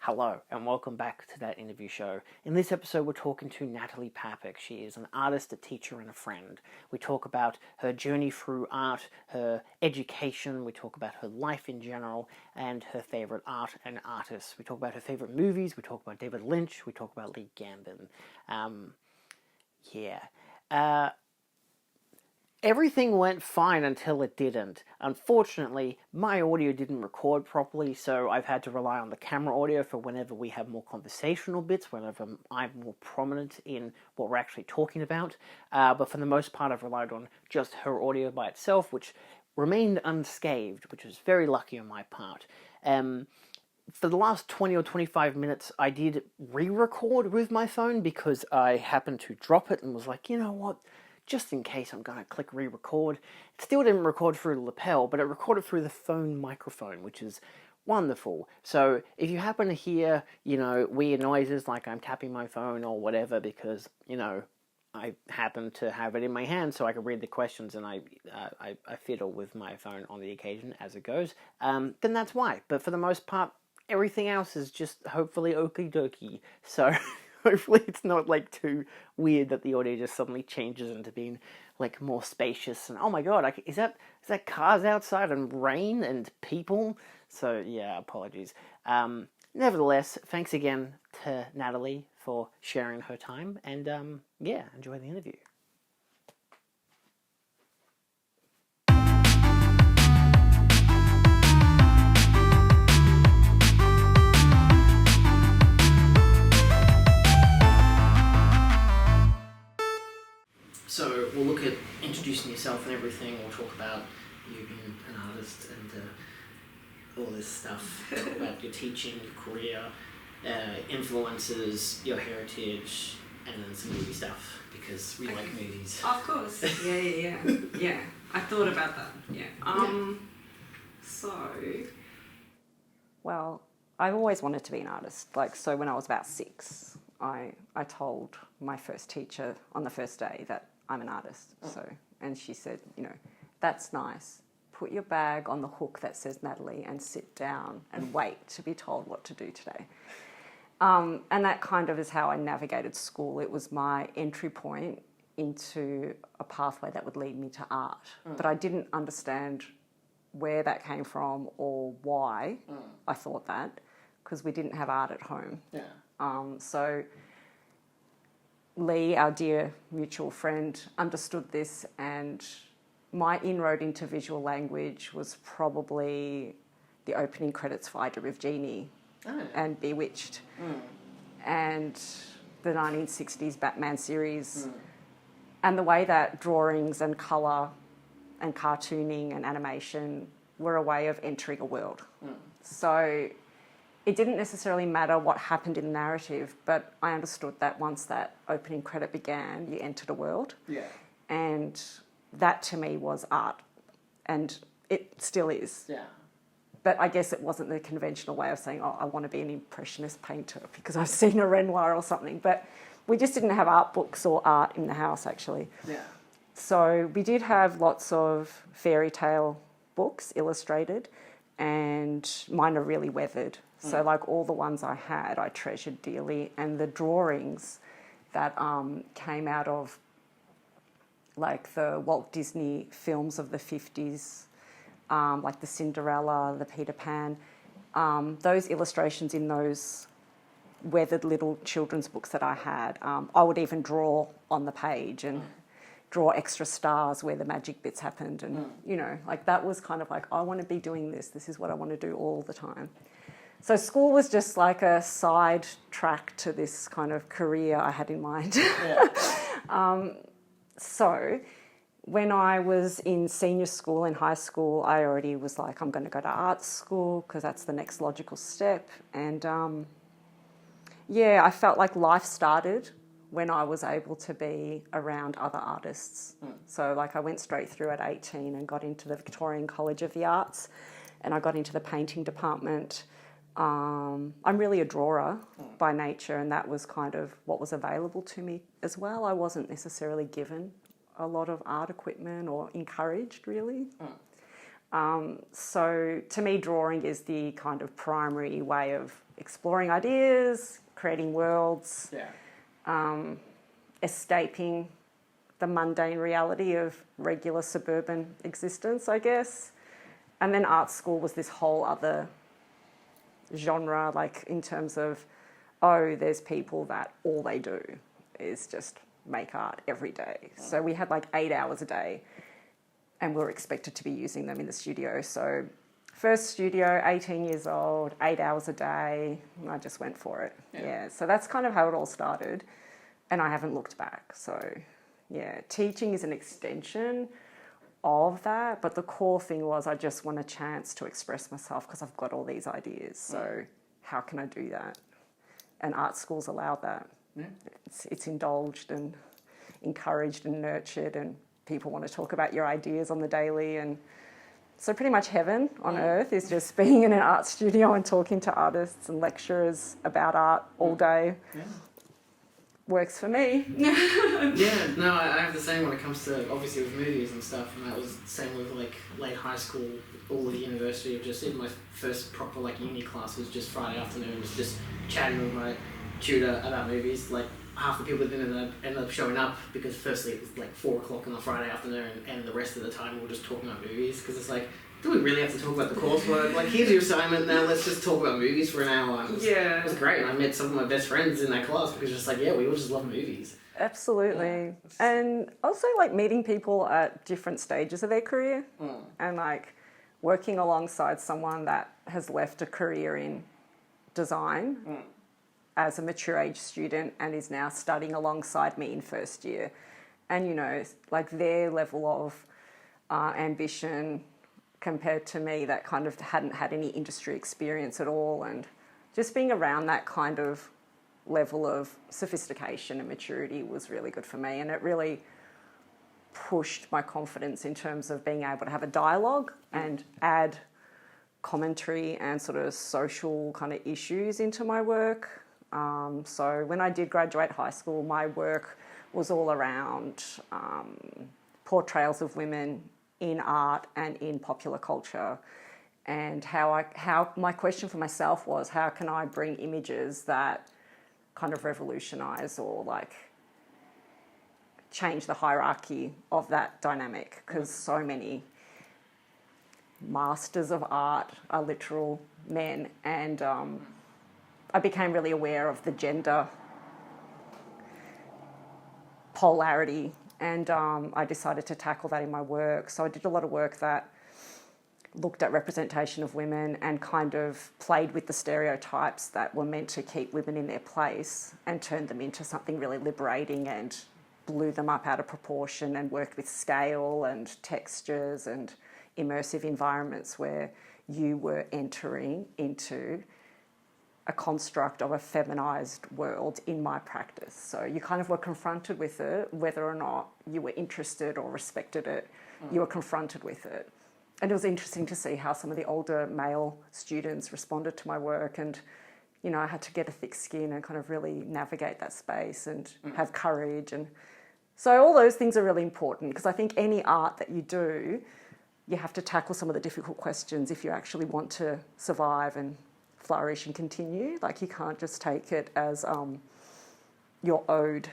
Hello and welcome back to That Interview Show. In this episode we're talking to Natali Papak. She is an artist, a teacher and a friend. We talk about her journey through art, her education, we talk about her life in general and her favourite art and artists. We talk about her favourite movies, we talk about David Lynch, we talk about Lee Gambin. Everything went fine until it didn't. Unfortunately, my audio didn't record properly, so I've had to rely on the camera audio for whenever we have more conversational bits, whenever I'm more prominent in what we're actually talking about. But for the most part, I've relied on just her audio by itself, which remained unscathed, which was very lucky on my part. For the last 20 or 25 minutes, I did re-record with my phone because I happened to drop it and was like, you know what? Just in case I'm going to click re-record. It still didn't record through the lapel, but it recorded through the phone microphone, which is wonderful. So if you happen to hear, weird noises like I'm tapping my phone or whatever because, I happen to have it in my hand so I can read the questions and I fiddle with my phone on the occasion as it goes, then that's why. But for the most part, everything else is just hopefully okie dokie. So hopefully it's not too weird that the audio just suddenly changes into being more spacious and oh my god, is that cars outside and rain and people? So yeah, apologies. Nevertheless, thanks again to Natali for sharing her time and enjoy the interview. So we'll look at introducing yourself and everything. We'll talk about you being an artist and all this stuff. Talk about your teaching, your career, influences, your heritage, and then some movie stuff because we like movies. Of course. Yeah. Yeah, I thought about that. Yeah. Well, I've always wanted to be an artist. So when I was about 6, I told my first teacher on the first day that I'm an artist. And she said, that's nice. Put your bag on the hook that says Natali and sit down and wait to be told what to do today. And that kind of is how I navigated school. It was my entry point into a pathway that would lead me to art. But I didn't understand where that came from or why I thought that, because we didn't have art at home. Yeah. So Lee, our dear mutual friend, understood this, and my inroad into visual language was probably the opening credits for I Derive Genie and Bewitched and the 1960s Batman series and the way that drawings and colour and cartooning and animation were a way of entering a world. So it didn't necessarily matter what happened in the narrative, but I understood that once that opening credit began, you entered a world. Yeah. And that to me was art. And it still is. Yeah. But I guess it wasn't the conventional way of saying, I want to be an impressionist painter because I've seen a Renoir or something. But we just didn't have art books or art in the house, actually. Yeah. So we did have lots of fairy tale books, illustrated, and mine are really weathered. So all the ones I had, I treasured dearly. And the drawings that came out of the Walt Disney films of the 50s, like the Cinderella, the Peter Pan, those illustrations in those weathered little children's books that I had, I would even draw on the page and draw extra stars where the magic bits happened. And, that was kind of I want to be doing this. This is what I want to do all the time. So school was just a side track to this kind of career I had in mind. Yeah. So when I was in senior school, in high school, I already was I'm going to go to art school because that's the next logical step. And, I felt like life started when I was able to be around other artists. So I went straight through at 18 and got into the Victorian College of the Arts, and I got into the painting department. I'm really a drawer by nature, and that was kind of what was available to me as well. I wasn't necessarily given a lot of art equipment or encouraged, really. So to me, drawing is the kind of primary way of exploring ideas, creating worlds, escaping the mundane reality of regular suburban existence, I guess. And then art school was this whole other genre, like in terms of, oh, there's people that all they do is just make art every day. So we had like 8 hours a day and we were expected to be using them in the studio. So first studio, 18 years old, 8 hours a day, and I just went for it. Yeah, so that's kind of how it all started, and I haven't looked back. So yeah, teaching is an extension of that, but the core thing was I just want a chance to express myself because I've got all these ideas. So how can I do that? And art schools allow that. Yeah. It's indulged and encouraged and nurtured, and people want to talk about your ideas on the daily. And so pretty much heaven on earth is just being in an art studio and talking to artists and lecturers about art all day. Yeah. Works for me. Yeah, no, I have the same when it comes to, obviously, with movies and stuff, and that was the same with, like, late high school, all of the university, of just in my first proper, like, uni class was just Friday afternoons, just chatting with my tutor about movies. Like, half the people that ended up showing up, because firstly it was, like, 4 o'clock on a Friday afternoon, and the rest of the time we were just talking about movies, because it's like, do we really have to talk about the coursework? Like, here's your assignment, now let's just talk about movies for an hour. It was great, and I met some of my best friends in that class because just like, yeah, we all just love movies. Absolutely. Yeah. And also, like, meeting people at different stages of their career and, like, working alongside someone that has left a career in design as a mature age student and is now studying alongside me in first year. And, you know, like, their level of ambition compared to me that kind of hadn't had any industry experience at all, and just being around that kind of level of sophistication and maturity was really good for me, and it really pushed my confidence in terms of being able to have a dialogue and add commentary and sort of social kind of issues into my work. So when I did graduate high school, my work was all around portrayals of women in art and in popular culture, and how my question for myself was, how can I bring images that kind of revolutionise or like change the hierarchy of that dynamic, because so many masters of art are literal men, and I became really aware of the gender polarity, and I decided to tackle that in my work. So I did a lot of work that looked at representation of women and kind of played with the stereotypes that were meant to keep women in their place and turned them into something really liberating, and blew them up out of proportion, and worked with scale and textures and immersive environments where you were entering into a construct of a feminised world in my practice. So you kind of were confronted with it, whether or not you were interested or respected it, you were confronted with it. And it was interesting to see how some of the older male students responded to my work, and, you know, I had to get a thick skin and kind of really navigate that space and have courage. And so all those things are really important, because I think any art that you do, you have to tackle some of the difficult questions if you actually want to survive and flourish and continue. Like, you can't just take it as you're owed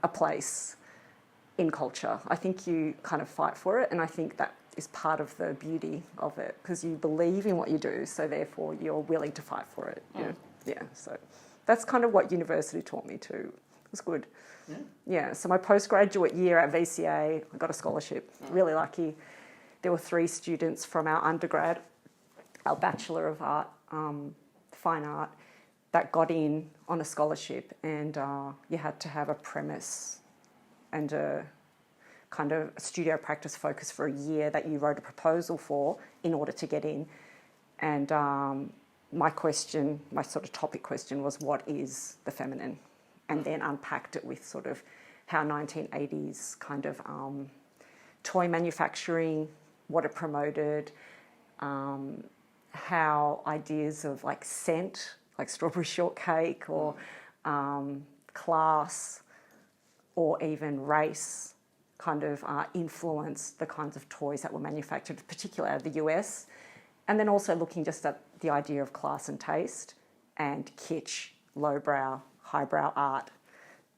a place in culture. I think you kind of fight for it, and I think that is part of the beauty of it, because you believe in what you do, so therefore you're willing to fight for it. Yeah, so that's kind of what university taught me too. It was good. Yeah, so my postgraduate year at VCA, I got a scholarship, really lucky. There were 3 students from our undergrad, our Bachelor of Art, Fine Art, that got in on a scholarship, and you had to have a premise and a kind of studio practice focus for a year that you wrote a proposal for in order to get in. And my sort of topic question was, what is the feminine? And then unpacked it with sort of how 1980s kind of toy manufacturing, what it promoted, how ideas of like scent, like strawberry shortcake, or class, or even race kind of influenced the kinds of toys that were manufactured, particularly out of the US. And then also looking just at the idea of class and taste and kitsch, lowbrow, highbrow art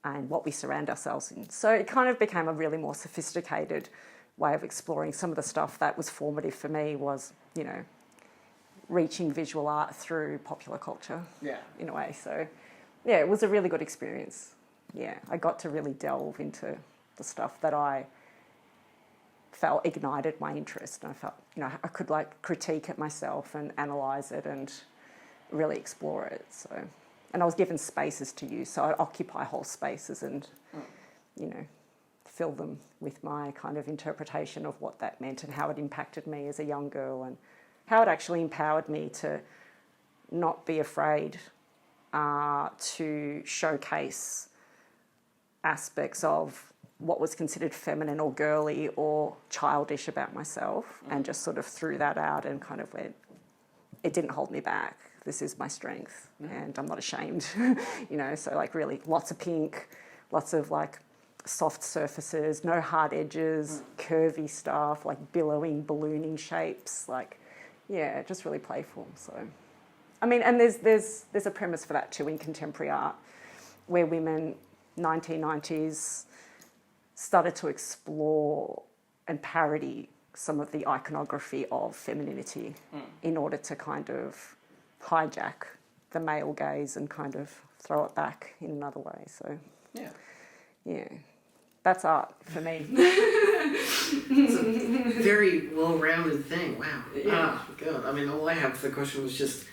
and what we surround ourselves in. So it kind of became a really more sophisticated way of exploring some of the stuff that was formative for me was, you know, reaching visual art through popular culture in a way. So, yeah, it was a really good experience. Yeah, I got to really delve into the stuff that I felt ignited my interest. And I felt, you know, I could like critique it myself and analyse it and really explore it. So, and I was given spaces to use, so I'd occupy whole spaces and, you know, fill them with my kind of interpretation of what that meant and how it impacted me as a young girl and how it actually empowered me to not be afraid to showcase aspects of what was considered feminine or girly or childish about myself and just sort of threw that out and kind of went, it didn't hold me back. This is my strength and I'm not ashamed, you know, so like really lots of pink, lots of like soft surfaces, no hard edges, curvy stuff, like billowing, ballooning shapes, like, yeah, just really playful. So, I mean, and there's a premise for that too in contemporary art where women, 1990s, started to explore and parody some of the iconography of femininity in order to kind of hijack the male gaze and kind of throw it back in another way. So, yeah, that's art for me. It's a very well-rounded thing. Wow. Yeah. Oh, God. I mean, all I have for the question was just,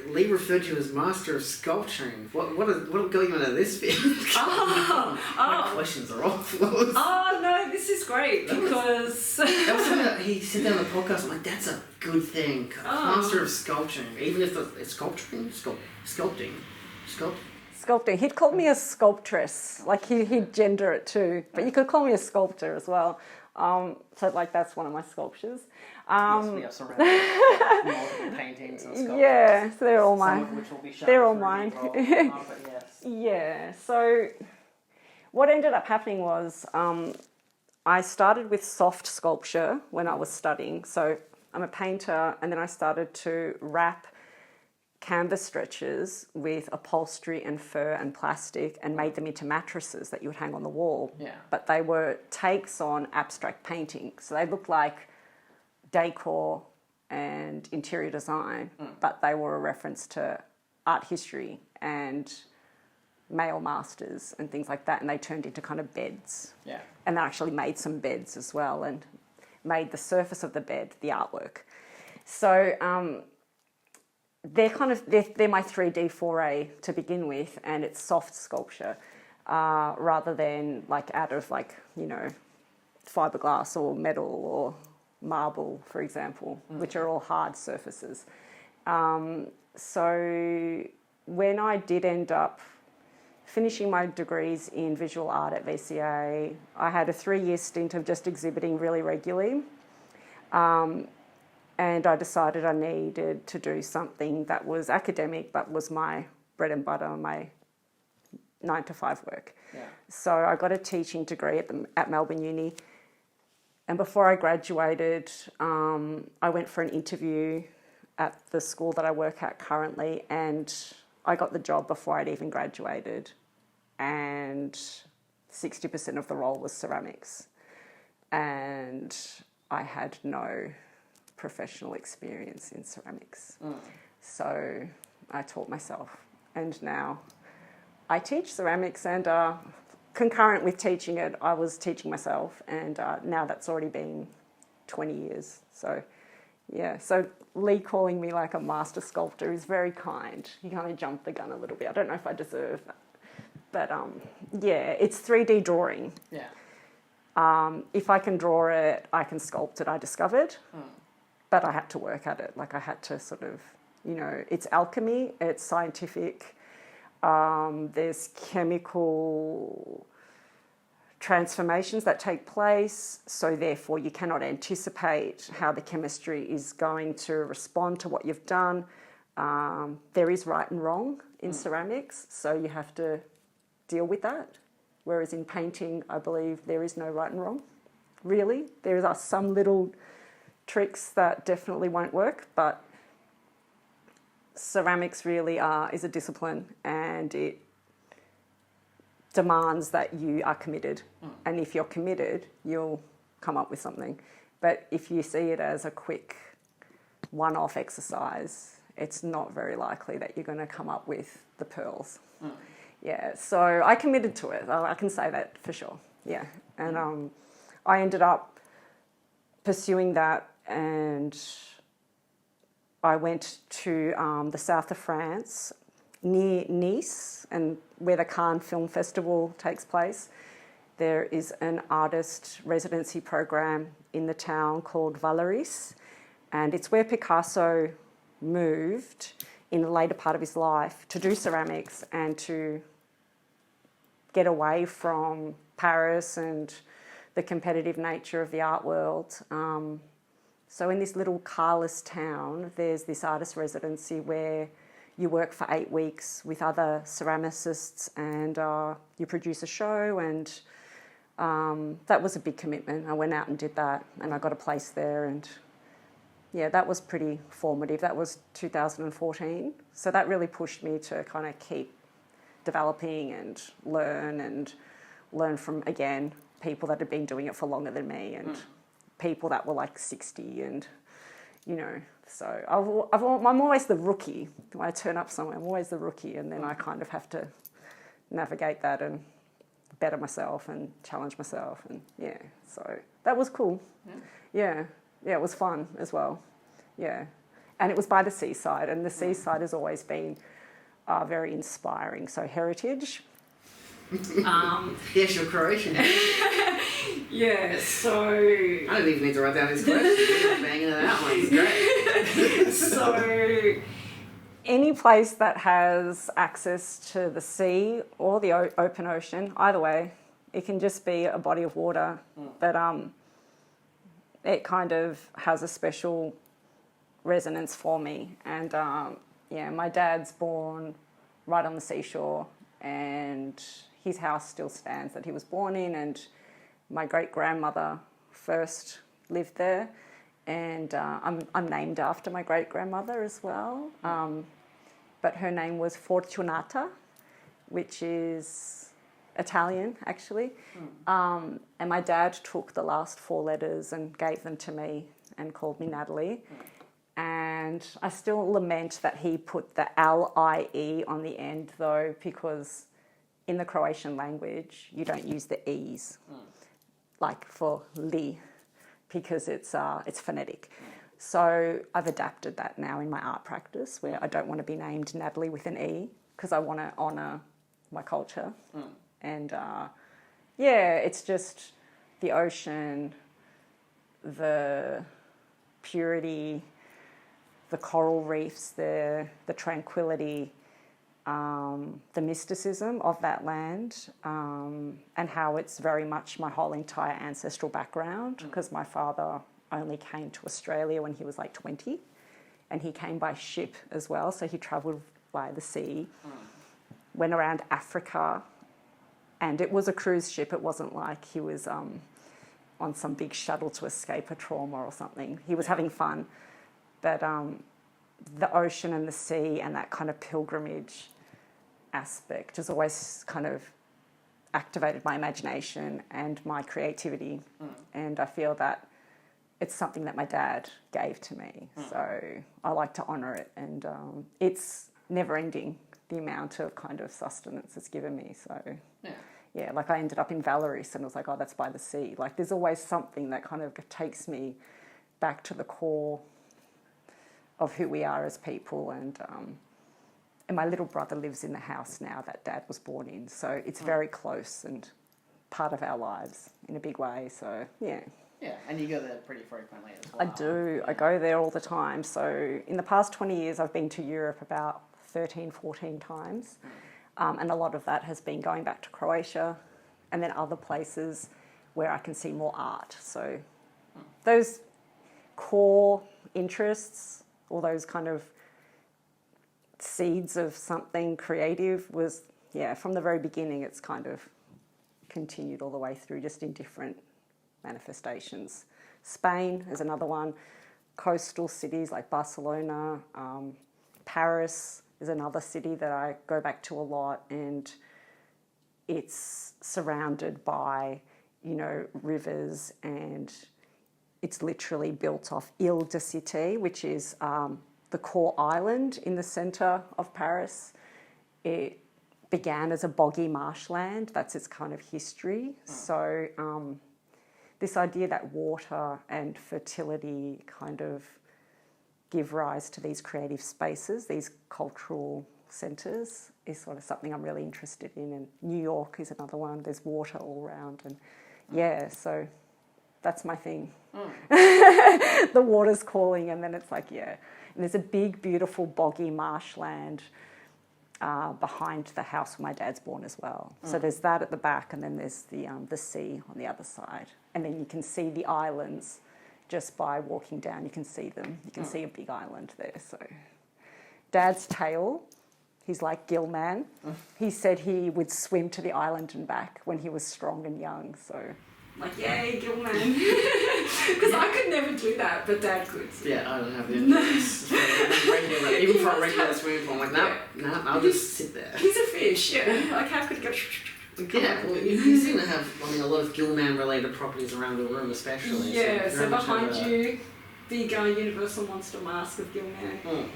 Lee referred to you as master of sculpturing. What got you into this field? My questions are awful. Oh, no, this is great because... That was something that he said down on the podcast. I'm like, that's a good thing. Master of sculpturing. Even if it's sculpturing? Sculpting. Sculpting. He'd call me a sculptress. Like, he'd gender it too. But you could call me a sculptor as well. So, like, that's one of my sculptures. Yes, we have surrounded multiple paintings and sculptures. Yeah, so they're all Some mine. of which will be shown They're all through mine. the role. But yes. Yeah, so what ended up happening was I started with soft sculpture when I was studying. So I'm a painter, and then I started to wrap canvas stretches with upholstery and fur and plastic and made them into mattresses that you would hang on the wall. Yeah. But they were takes on abstract painting. So they looked like decor and interior design, but they were a reference to art history and male masters and things like that, and they turned into kind of beds. Yeah. And they actually made some beds as well and made the surface of the bed the artwork. So they're my 3D foray to begin with, and it's soft sculpture rather than like out of like, you know, fiberglass or metal or marble, for example, which are all hard surfaces. So when I did end up finishing my degrees in visual art at VCA, I had a 3-year stint of just exhibiting really regularly. And I decided I needed to do something that was academic but was my bread and butter, my 9-to-5 work. Yeah. So I got a teaching degree at Melbourne Uni. And before I graduated, I went for an interview at the school that I work at currently, and I got the job before I'd even graduated. And 60% of the role was ceramics. And I had no professional experience in ceramics. So I taught myself. And now I teach ceramics, and concurrent with teaching it, I was teaching myself, and now that's already been 20 years. So, yeah. So Lee calling me like a master sculptor is very kind. He kind of jumped the gun a little bit. I don't know if I deserve that. But, yeah, it's 3D drawing. Yeah. If I can draw it, I can sculpt it, I discovered. But I had to work at it. Like, I had to sort of, you know, it's alchemy, it's scientific. There's chemical transformations that take place, so therefore you cannot anticipate how the chemistry is going to respond to what you've done. There is right and wrong in ceramics, so you have to deal with that. Whereas in painting, I believe there is no right and wrong. really. There are some little tricks that definitely won't work, but ceramics really is a discipline, and it demands that you are committed. And if you're committed, you'll come up with something. But if you see it as a quick one-off exercise, it's not very likely that you're going to come up with the pearls. Yeah, so I committed to it. I can say that for sure. Yeah, and I ended up pursuing that, and I went to the south of France, near Nice, and where the Cannes Film Festival takes place. There is an artist residency program in the town called Valeris, and it's where Picasso moved in the later part of his life to do ceramics and to get away from Paris and the competitive nature of the art world. So in this little carless town, there's this artist residency where you work for 8 weeks with other ceramicists, and you produce a show, and that was a big commitment. I went out and did that, and I got a place there, and yeah, that was pretty formative. That was 2014. So that really pushed me to kind of keep developing and learn from, again, people that had been doing it for longer than me, and people that were like 60, and, you know, so I'm always the rookie. When I turn up somewhere, I'm always the rookie, and then I kind of have to navigate that and better myself and challenge myself, and yeah, so that was cool. Yeah, it was fun as well. Yeah, and it was by the seaside, and the seaside has always been very inspiring. So heritage. Yes, you're Croatian. Yeah, so... I don't even need to write down this question. You're banging it out, like, it's great. So... Any place that has access to the sea or the open ocean, either way, it can just be a body of water, but it kind of has a special resonance for me. And yeah, my dad's born right on the seashore, and his house still stands that he was born in, and my great-grandmother first lived there, and I'm named after my great-grandmother as well, but her name was Fortunata, which is Italian, actually, and my dad took the last 4 letters and gave them to me and called me Natali, and I still lament that he put the L-I-E on the end, though, because in the Croatian language, you don't use the E's, like for li, because it's phonetic. So I've adapted that now in my art practice, where I don't want to be named Natali with an E, because I want to honour my culture. And yeah, it's just the ocean, the purity, the coral reefs there, the tranquility, the mysticism of that land, and how it's very much my whole entire ancestral background, because my father only came to Australia when he was like 20, and he came by ship as well, so he travelled by the sea, went around Africa, and it was a cruise ship. It wasn't like he was on some big shuttle to escape a trauma or something. He was having fun, but the ocean and the sea and that kind of pilgrimage aspect has always kind of activated my imagination and my creativity, and I feel that it's something that my dad gave to me, so I like to honour it, and it's never ending, the amount of kind of sustenance it's given me. So yeah, like I ended up in Valeris and it was like, oh, that's by the sea. Like there's always something that kind of takes me back to the core of who we are as people, and my little brother lives in the house now that Dad was born in, so it's very close and part of our lives in a big way. So yeah. Yeah, and you go there pretty frequently as well. I do. I go there all the time. So in the past 20 years, I've been to Europe about 13, 14 times, and a lot of that has been going back to Croatia, and then other places where I can see more art. So those core interests, all those kind of seeds of something creative was, yeah, from the very beginning, it's kind of continued all the way through, just in different manifestations. Spain is another one. Coastal cities like Barcelona, Paris is another city that I go back to a lot, and it's surrounded by, rivers, and it's literally built off Ile de Cité, which is the core island in the centre of Paris. It began as a boggy marshland. That's its kind of history. So this idea that water and fertility kind of give rise to these creative spaces, these cultural centres, is sort of something I'm really interested in. And New York is another one. There's water all around. And so that's my thing. The water's calling, and then it's like, And there's a big, beautiful, boggy marshland behind the house where my dad's born as well. So there's that at the back, and then there's the sea on the other side. And then you can see the islands just by walking down. You can see them. You can see a big island there. So Dad's tale, he's like Gilman. He said he would swim to the island and back when he was strong and young. So like, yay, Gilman. Because I could never do that, but Dad could. So. Yeah, I don't have the endurance. Even for a regular swimming pool, I'm like, no, I'll just sit there. He's a fish, Like, how could he go... Yeah, well, you seem to have, a lot of Gilman-related properties around the room, especially. Yeah, so behind you, big Universal Monster mask of Gilman.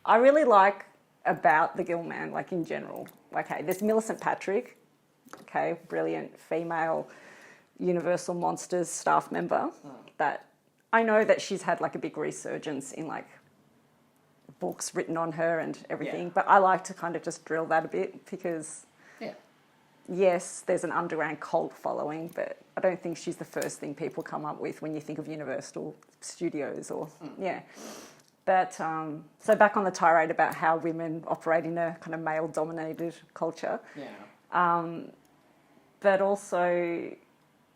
I really like about the Gilman, like in general. Okay, there's Millicent Patrick, brilliant female Universal Monsters staff member. That I know that she's had like a big resurgence in like books written on her and everything, but I like to kind of just drill that a bit because yes, there's an underground cult following, but I don't think she's the first thing people come up with when you think of Universal Studios or But so back on the tirade about how women operate in a kind of male-dominated culture. But also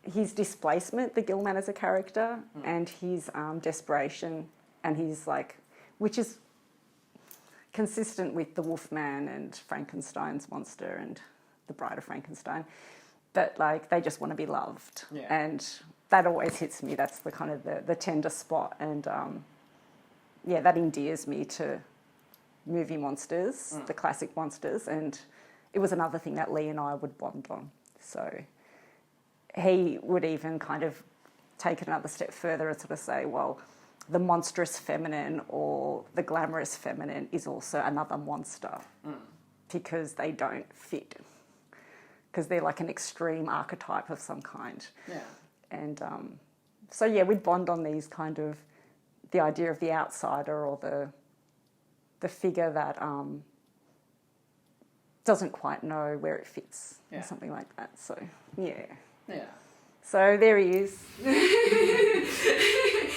his displacement, the Gilman as a character, and his desperation, and his like, which is consistent with the Wolfman and Frankenstein's monster and the Bride of Frankenstein. But like, they just want to be loved, and that always hits me. That's the kind of the tender spot, and that endears me to movie monsters, the classic monsters, and it was another thing that Lee and I would bond on. So he would even kind of take it another step further and sort of say, well, the monstrous feminine or the glamorous feminine is also another monster because they don't fit, because they're like an extreme archetype of some kind. And we'd bond on these kind of, the idea of the outsider or the figure that doesn't quite know where it fits or something like that. So, So there he is.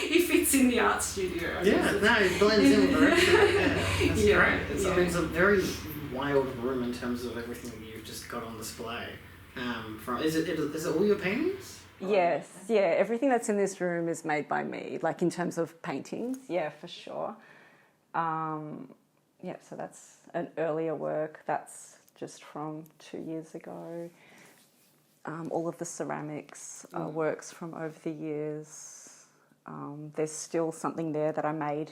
He fits in the art studio. He blends in with the rest of it. That's great. It's a very wild room in terms of everything that you've just got on display. Is it all your paintings? Yes, everything that's in this room is made by me, like in terms of paintings, for sure. So that's an earlier work. That's just from 2 years ago. All of the ceramics are works from over the years. There's still something there that I made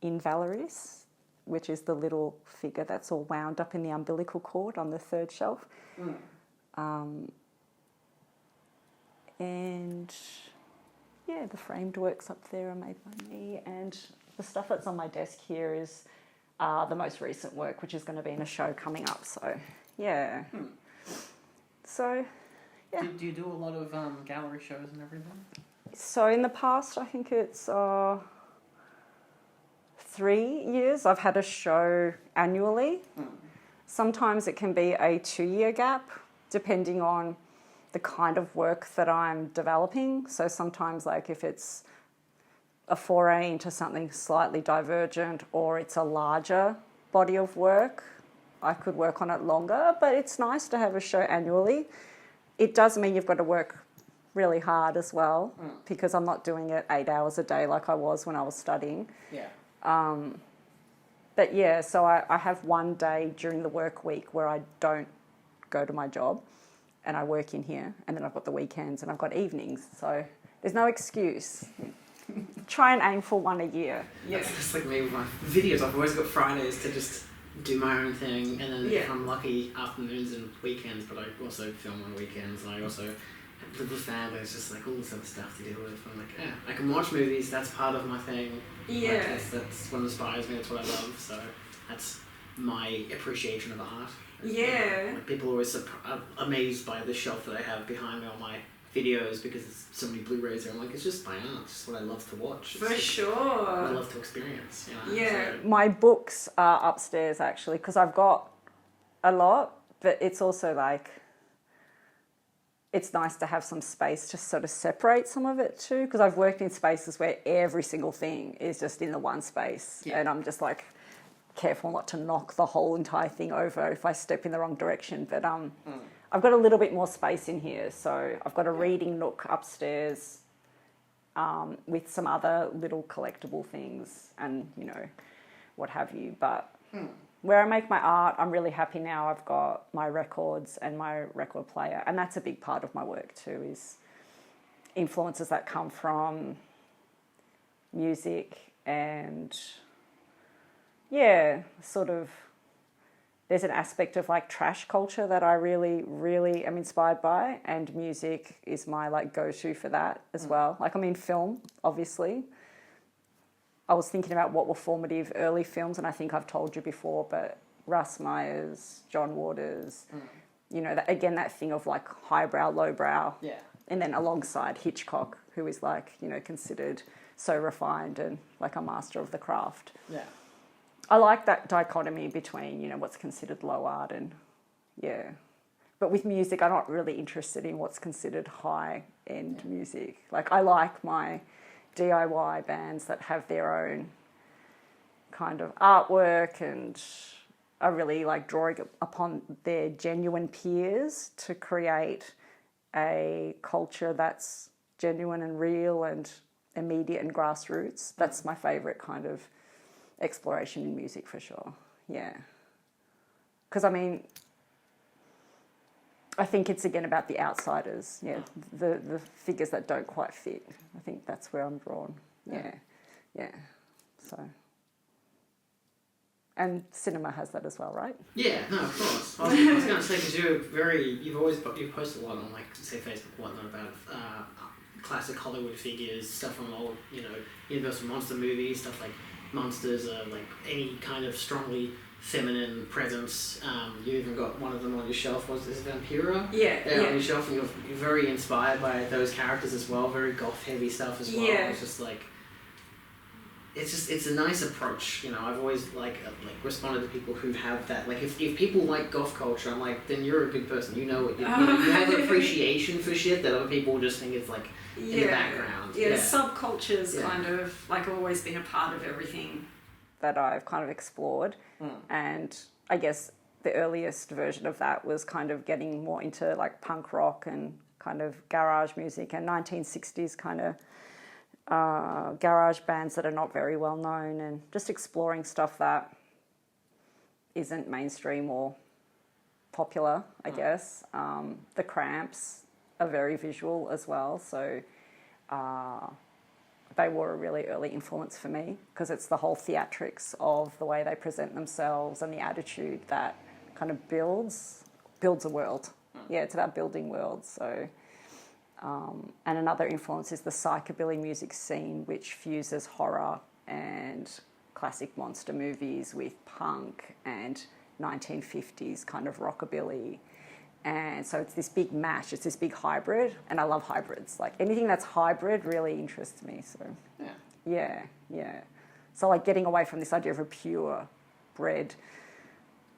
in Valerie's, which is the little figure that's all wound up in the umbilical cord on the third shelf. And the framed works up there are made by me, and the stuff that's on my desk here is the most recent work, which is going to be in a show coming up. So Do you do a lot of gallery shows and everything? So in the past, I think it's 3 years, I've had a show annually. Sometimes it can be a 2-year gap, depending on the kind of work that I'm developing. So sometimes, like, if it's a foray into something slightly divergent or it's a larger body of work, I could work on it longer, but it's nice to have a show annually. It does mean you've got to work really hard as well, because I'm not doing it 8 hours a day like I was when I was studying. So I have one day during the work week where I don't go to my job, and I work in here, and then I've got the weekends and I've got evenings, so there's no excuse. Try and aim for one a year. Yeah, it's just like me with my videos. I've always got Fridays to just do my own thing, and then if I'm lucky, afternoons and weekends. But I also film on weekends, and I also live with family. It's just like all this other stuff to deal with. I'm like, yeah, I can watch movies. That's part of my thing. Yeah. Like, that's what inspires me. That's what I love. So that's my appreciation of art. Yeah. Like, people are always amazed by the shelf that I have behind me on my videos because there's so many Blu-rays there. I'm like, it's just my art. It's just what I love to watch. For sure. What I love to experience. You know? Yeah. So, My books are upstairs actually because I've got a lot, but it's also like it's nice to have some space to sort of separate some of it too, because I've worked in spaces where every single thing is just in the one space, and I'm just like careful not to knock the whole entire thing over if I step in the wrong direction. But I've got a little bit more space in here, so I've got a reading nook upstairs with some other little collectible things and, you know, what have you. But where I make my art, I'm really happy now. I've got my records and my record player, and that's a big part of my work too, is influences that come from music and, yeah, sort of, there's an aspect of like trash culture that I really, really am inspired by, and music is my like go-to for that as well. Like, I mean, film, obviously. I was thinking about what were formative early films, and I think I've told you before, but Russ Meyers, John Waters, you know, that, again, that thing of like highbrow, lowbrow. Yeah. And then alongside Hitchcock, who is like, you know, considered so refined and like a master of the craft. Yeah. I like that dichotomy between, you know, what's considered low art and, yeah. But with music, I'm not really interested in what's considered high-end music. Like, I like my DIY bands that have their own kind of artwork and are really, like, drawing upon their genuine peers to create a culture that's genuine and real and immediate and grassroots. That's my favourite kind of exploration in music for sure. Yeah. Because, I mean, I think it's again about the outsiders, the figures that don't quite fit. I think that's where I'm drawn. Yeah. So, and cinema has that as well, right? yeah, no, of course. I was going to say, because you've posted a lot on, like, say, Facebook and whatnot about classic Hollywood figures, stuff from old, you know, Universal monster movies, stuff like Monsters, like any kind of strongly feminine presence. You even got one of them on your shelf. Was this Vampira? Yeah. On your shelf, and you're very inspired by those characters as well. Very goth heavy stuff as well. Yeah. It's just like, it's a nice approach. You know, I've always like responded to people who have that. Like, if people like goth culture, I'm like, then you're a good person. You know what you have an appreciation for shit that other people just think it's like in the background. Yeah, subculture's kind of like always been a part of everything that I've kind of explored. And I guess the earliest version of that was kind of getting more into like punk rock and kind of garage music and 1960s kind of garage bands that are not very well known, and just exploring stuff that isn't mainstream or popular, I guess. The Cramps are very visual as well, so they were a really early influence for me, because it's the whole theatrics of the way they present themselves and the attitude that kind of builds a world. Yeah, it's about building worlds. So, and another influence is the psychobilly music scene, which fuses horror and classic monster movies with punk and 1950s kind of rockabilly. And so it's this big mash, it's this big hybrid, and I love hybrids. Like, anything that's hybrid really interests me. So yeah. So like getting away from this idea of a pure bred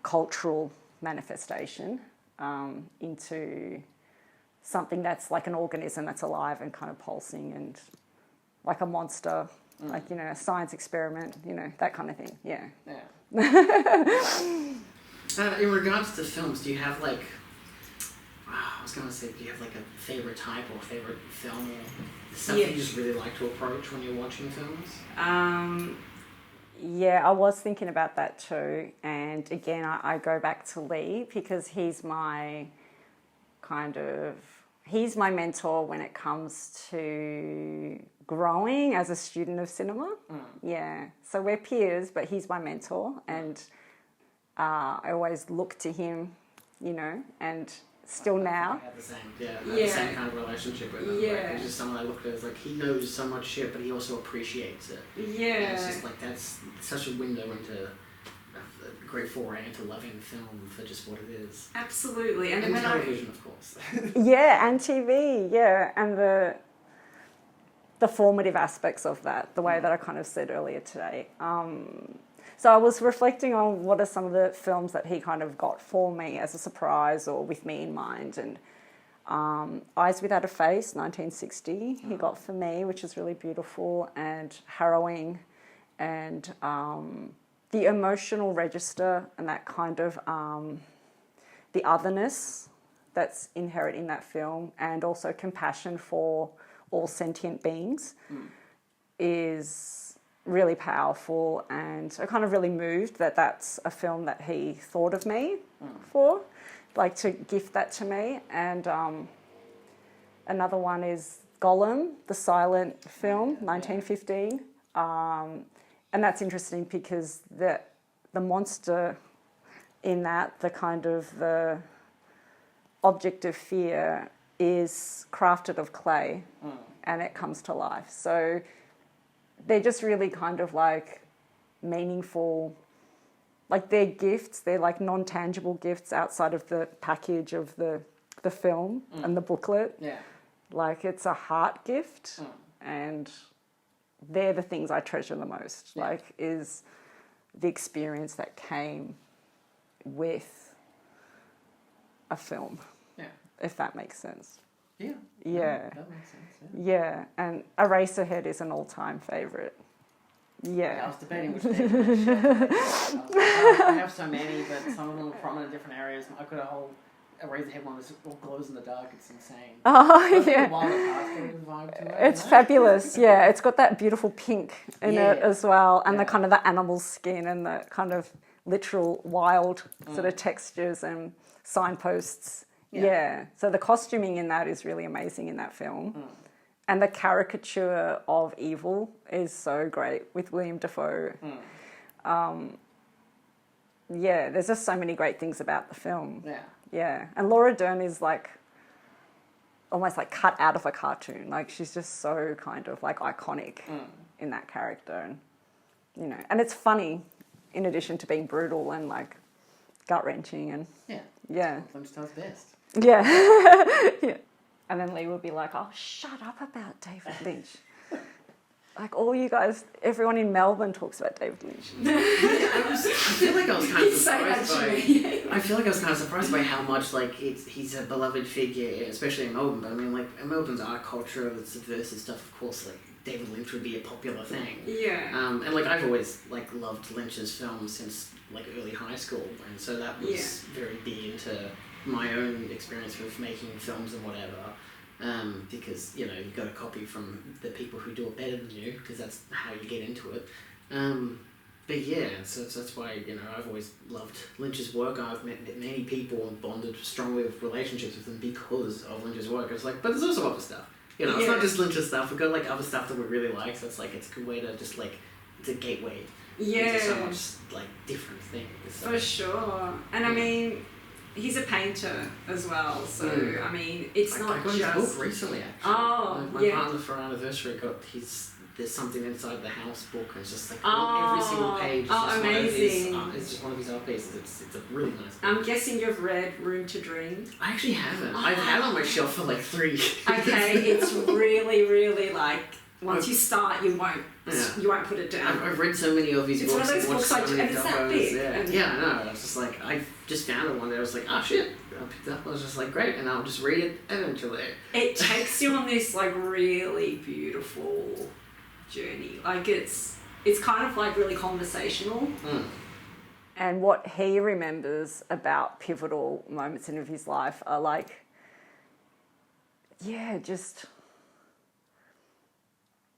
cultural manifestation into something that's like an organism that's alive and kind of pulsing, and like a monster, like, you know, a science experiment, you know, that kind of thing. Yeah. In regards to films, do you have like, I was going to say, do you have like a favourite type or favourite film or stuff that you just really like to approach when you're watching films? Yeah, I was thinking about that too. And again, I go back to Lee, because he's my he's my mentor when it comes to growing as a student of cinema. Yeah. So we're peers, but he's my mentor, and I always look to him, you know, and still now. I have the same kind of relationship with him. Like, he's just someone I look at as like, he knows so much shit, but he also appreciates it. Yeah. And it's just like, that's such a window into a great foray into loving film for just what it is. Absolutely. And And when television, of course. Yeah, and TV, yeah, and the formative aspects of that, the way that I kind of said earlier today. So I was reflecting on what are some of the films that he kind of got for me as a surprise or with me in mind. And Eyes Without a Face, 1960, he got for me, which is really beautiful and harrowing. And the emotional register and that kind of the otherness that's inherent in that film, and also compassion for all sentient beings is really powerful, and I kind of really moved that that's a film that he thought of me for, like to gift that to me. And another one is Gollum, the silent film, 1915, and that's interesting because the monster in that, the kind of the object of fear, is crafted of clay and it comes to life. So they're just really kind of like meaningful, like they're gifts, they're like non-tangible gifts outside of the package of the film and the booklet. Yeah. Like it's a heart gift, and they're the things I treasure the most, like is the experience that came with a film, if that makes sense. Yeah. Yeah. That makes sense. Yeah, and Eraserhead is an all-time favourite. I Yeah. was debating which I have so many, but some of them are prominent in different areas. I've got a whole Eraserhead one that all glows in the dark. It's insane. Oh, yeah. Wild at Heart kind of vibe to it, It's you know? fabulous, yeah. It's got that beautiful pink in it Yeah. as well, and Yeah. the kind of the animal skin and the kind of literal wild sort of textures and signposts. Yeah. So the costuming in that is really amazing in that film. And the caricature of evil is so great with William Dafoe. Yeah, there's just so many great things about the film. Yeah. Yeah, and Laura Dern is like almost like cut out of a cartoon. Like she's just so kind of like iconic in that character, and you know, and it's funny in addition to being brutal and like gut wrenching and yeah. Lynch does best. Yeah. Yeah. And then Lee would be like, "Oh, shut up about David Lynch." Like all you guys, everyone in Melbourne talks about David Lynch. I feel like I was kind of say that surprised to by. me. I feel like I was kind of surprised by how much like he's a beloved figure, especially in Melbourne. But I mean, like in Melbourne's art culture, the subversive stuff. Of course, like David Lynch would be a popular thing. Yeah. And like I've always like loved Lynch's films since like early high school, and so that was very big into my own experience with making films and whatever. Because you know you got a copy from the people who do it better than you, because that's how you get into it. But yeah, so that's why you know I've always loved Lynch's work. I've met many people and bonded strongly with relationships with them because of Lynch's work. It's like, but there's also other stuff. You know, it's not just Lynch's stuff. We've got like other stuff that we really like. So it's like it's a good way to just like it's a gateway into so much like different things. So. For sure. And I mean, he's a painter as well, so I mean, it's not I got just. his book recently, actually. Oh, my partner for our anniversary got his. There's something inside the house book, and it's just like every single page. Is just amazing! One of his, it's just one of his art pieces. It's a really nice book. I'm guessing you've read Room to Dream. I actually haven't. I've had it on my shelf for like 3 years. Okay, it's really, really like once you start, you won't put it down. I've read so many of his It's books. one of those and watched books so like, many and it's that docos, big. Yeah, I know. I was just like, I just found it one day. I was like, oh shit. I picked it up. I was just like, great, and I'll just read it eventually. It takes you on this like really beautiful journey. Like it's kind of like really conversational. And what he remembers about pivotal moments in his life are like, yeah, just,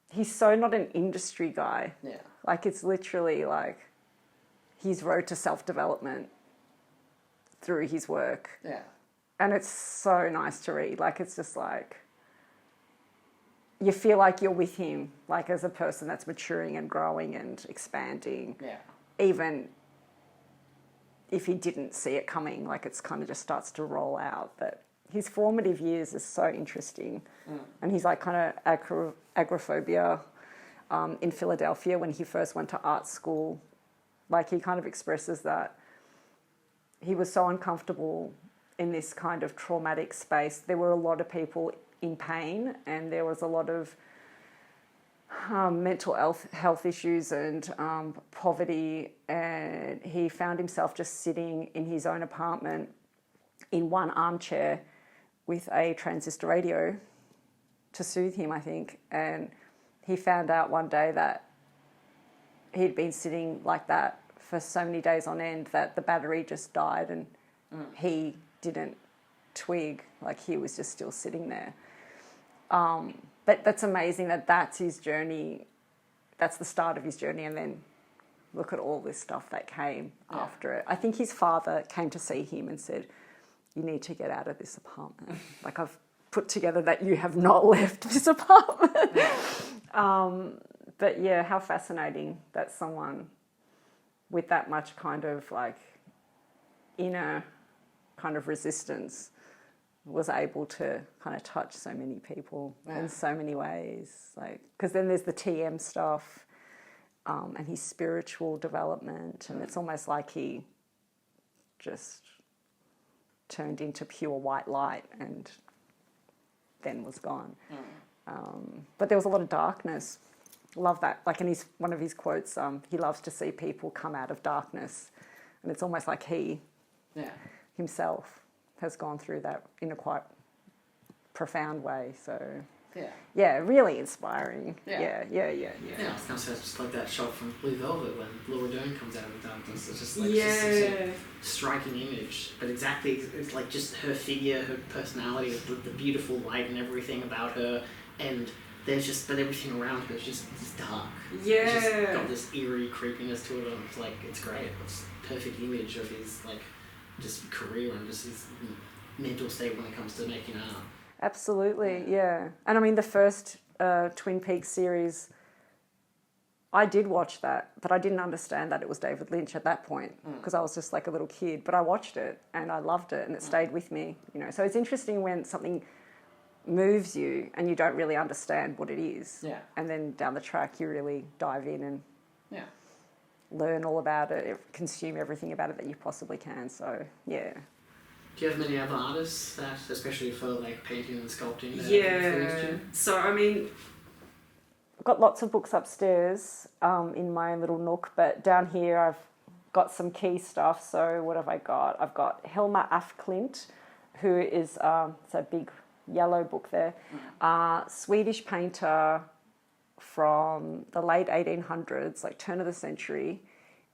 he's so not an industry guy. Yeah. Like it's literally like his road to self-development through his work. Yeah. And it's so nice to read. Like, it's just like, you feel like you're with him, like as a person that's maturing and growing and expanding. Yeah. Even if he didn't see it coming, like it's kind of just starts to roll out. But his formative years is so interesting. And he's like kind of agoraphobia in Philadelphia when he first went to art school. Like he kind of expresses that he was so uncomfortable in this kind of traumatic space. There were a lot of people in pain, and there was a lot of mental health issues and poverty, and he found himself just sitting in his own apartment in one armchair with a transistor radio to soothe him, I think. And he found out one day that he'd been sitting like that for so many days on end that the battery just died, and he didn't twig, like he was just still sitting there. But that's amazing that that's his journey. That's the start of his journey, and then look at all this stuff that came after it. I think his father came to see him and said, "You need to get out of this apartment. Like, I've put together that you have not left this apartment." But yeah, how fascinating that someone with that much kind of like inner kind of resistance was able to kind of touch so many people in so many ways. Like, because then there's the TM stuff and his spiritual development, and it's almost like he just turned into pure white light and then was gone. But there was a lot of darkness. Love that. Like in one of his quotes, he loves to see people come out of darkness, and it's almost like he himself has gone through that in a quite profound way. So yeah, really inspiring. Yeah. Yeah, I was going to say, it's just like that shot from Blue Velvet when Laura Dern comes out of the darkness. It's just like just a striking image. But exactly, it's like just her figure, her personality, the beautiful light and everything about her, and but everything around her is just dark. Yeah. It's just got this eerie creepiness to it, and it's like, it's great. It's a perfect image of his like just career and just his mental state when it comes to making art. Absolutely, yeah. And I mean, the first Twin Peaks series, I did watch that, but I didn't understand that it was David Lynch at that point because I was just like a little kid. But I watched it and I loved it, and it stayed with me. You know, so it's interesting when something moves you and you don't really understand what it is. Yeah. And then down the track, you really dive in and learn all about it, consume everything about it that you possibly can. So yeah. Do you have many other artists that, especially for like painting and sculpting, that influenced you? So I mean, I've got lots of books upstairs in my little nook, but down here I've got some key stuff. So what have I got? I've got Helma af Klint, who is it's a big yellow book there, Swedish painter from the late 1800s, like turn of the century,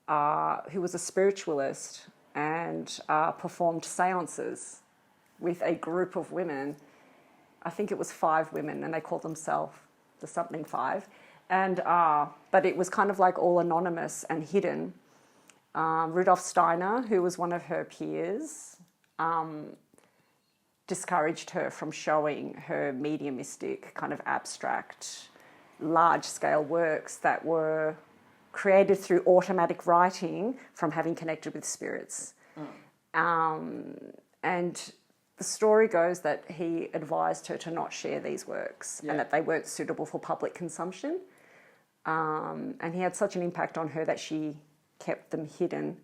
who was a spiritualist and performed seances with a group of women. I think it was 5 women, and they called themselves the something 5. And but it was kind of like all anonymous and hidden. Rudolf Steiner, who was one of her peers, discouraged her from showing her mediumistic, kind of abstract, large-scale works that were created through automatic writing from having connected with spirits. And the story goes that he advised her to not share these works and that they weren't suitable for public consumption. And he had such an impact on her that she kept them hidden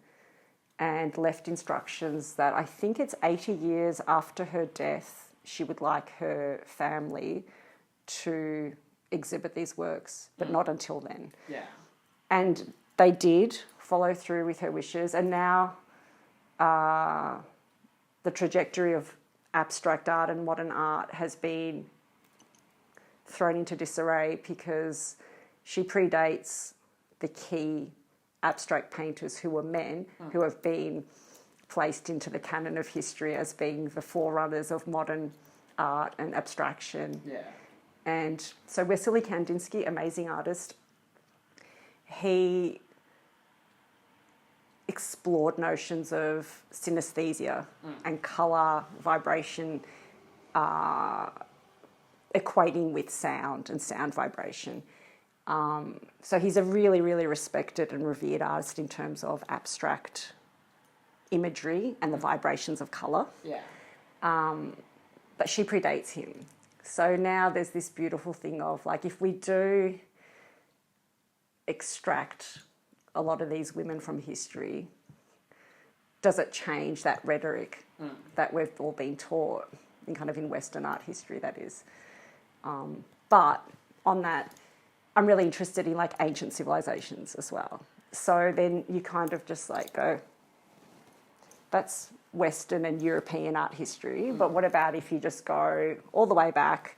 and left instructions that I think it's 80 years after her death, she would like her family to exhibit these works, but not until then. Yeah. And they did follow through with her wishes, and now the trajectory of abstract art and modern art has been thrown into disarray because she predates the key abstract painters who were men who have been placed into the canon of history as being the forerunners of modern art and abstraction. Yeah. And so Wassily Kandinsky, amazing artist, he explored notions of synesthesia and colour, vibration, equating with sound and sound vibration. So he's a really, really respected and revered artist in terms of abstract imagery and the vibrations of colour. Yeah. But she predates him. So now there's this beautiful thing of, like, if we do extract a lot of these women from history, does it change that rhetoric that we've all been taught in Western art history, that is. But on that, I'm really interested in like ancient civilizations as well. So then you kind of just like go, that's Western and European art history, but what about if you just go all the way back,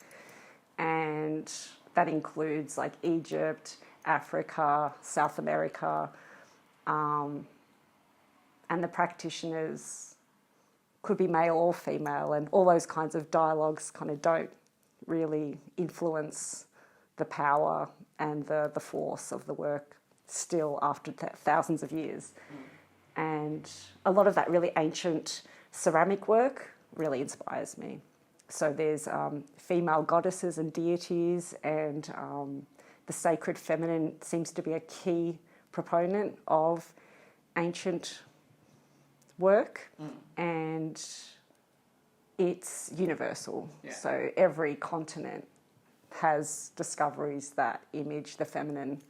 and that includes like Egypt, Africa, South America, and the practitioners could be male or female, and all those kinds of dialogues kind of don't really influence the power and the force of the work still after thousands of years. And a lot of that really ancient ceramic work really inspires me. So there's female goddesses and deities, and the sacred feminine seems to be a key proponent of ancient work, and it's universal. Yeah. So every continent has discoveries that image the feminine,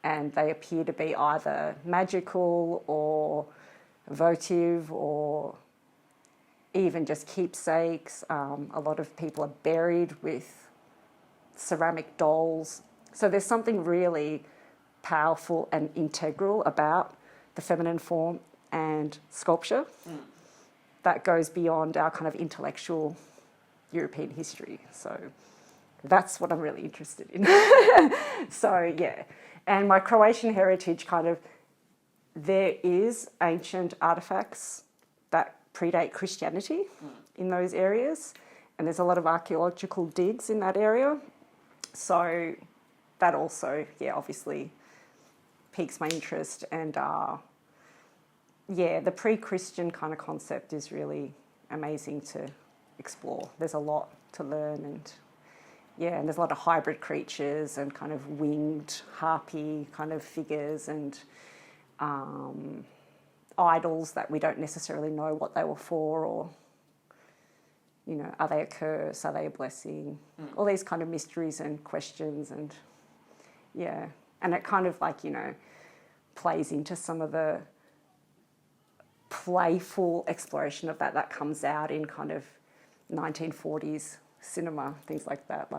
and they appear to be either magical or votive or even just keepsakes. A lot of people are buried with ceramic dolls. So there's something really powerful and integral about the feminine form and sculpture that goes beyond our kind of intellectual European history. So that's what I'm really interested in. So, yeah. And my Croatian heritage there is ancient artefacts that predate Christianity in those areas. And there's a lot of archaeological digs in that area. So that also, obviously piques my interest. And, the pre-Christian kind of concept is really amazing to explore. There's a lot to learn, and there's a lot of hybrid creatures and kind of winged harpy kind of figures and idols that we don't necessarily know what they were for, or, are they a curse? Are they a blessing? All these kind of mysteries and questions, and and it kind of plays into some of the playful exploration of that comes out in kind of 1940s cinema, things like that,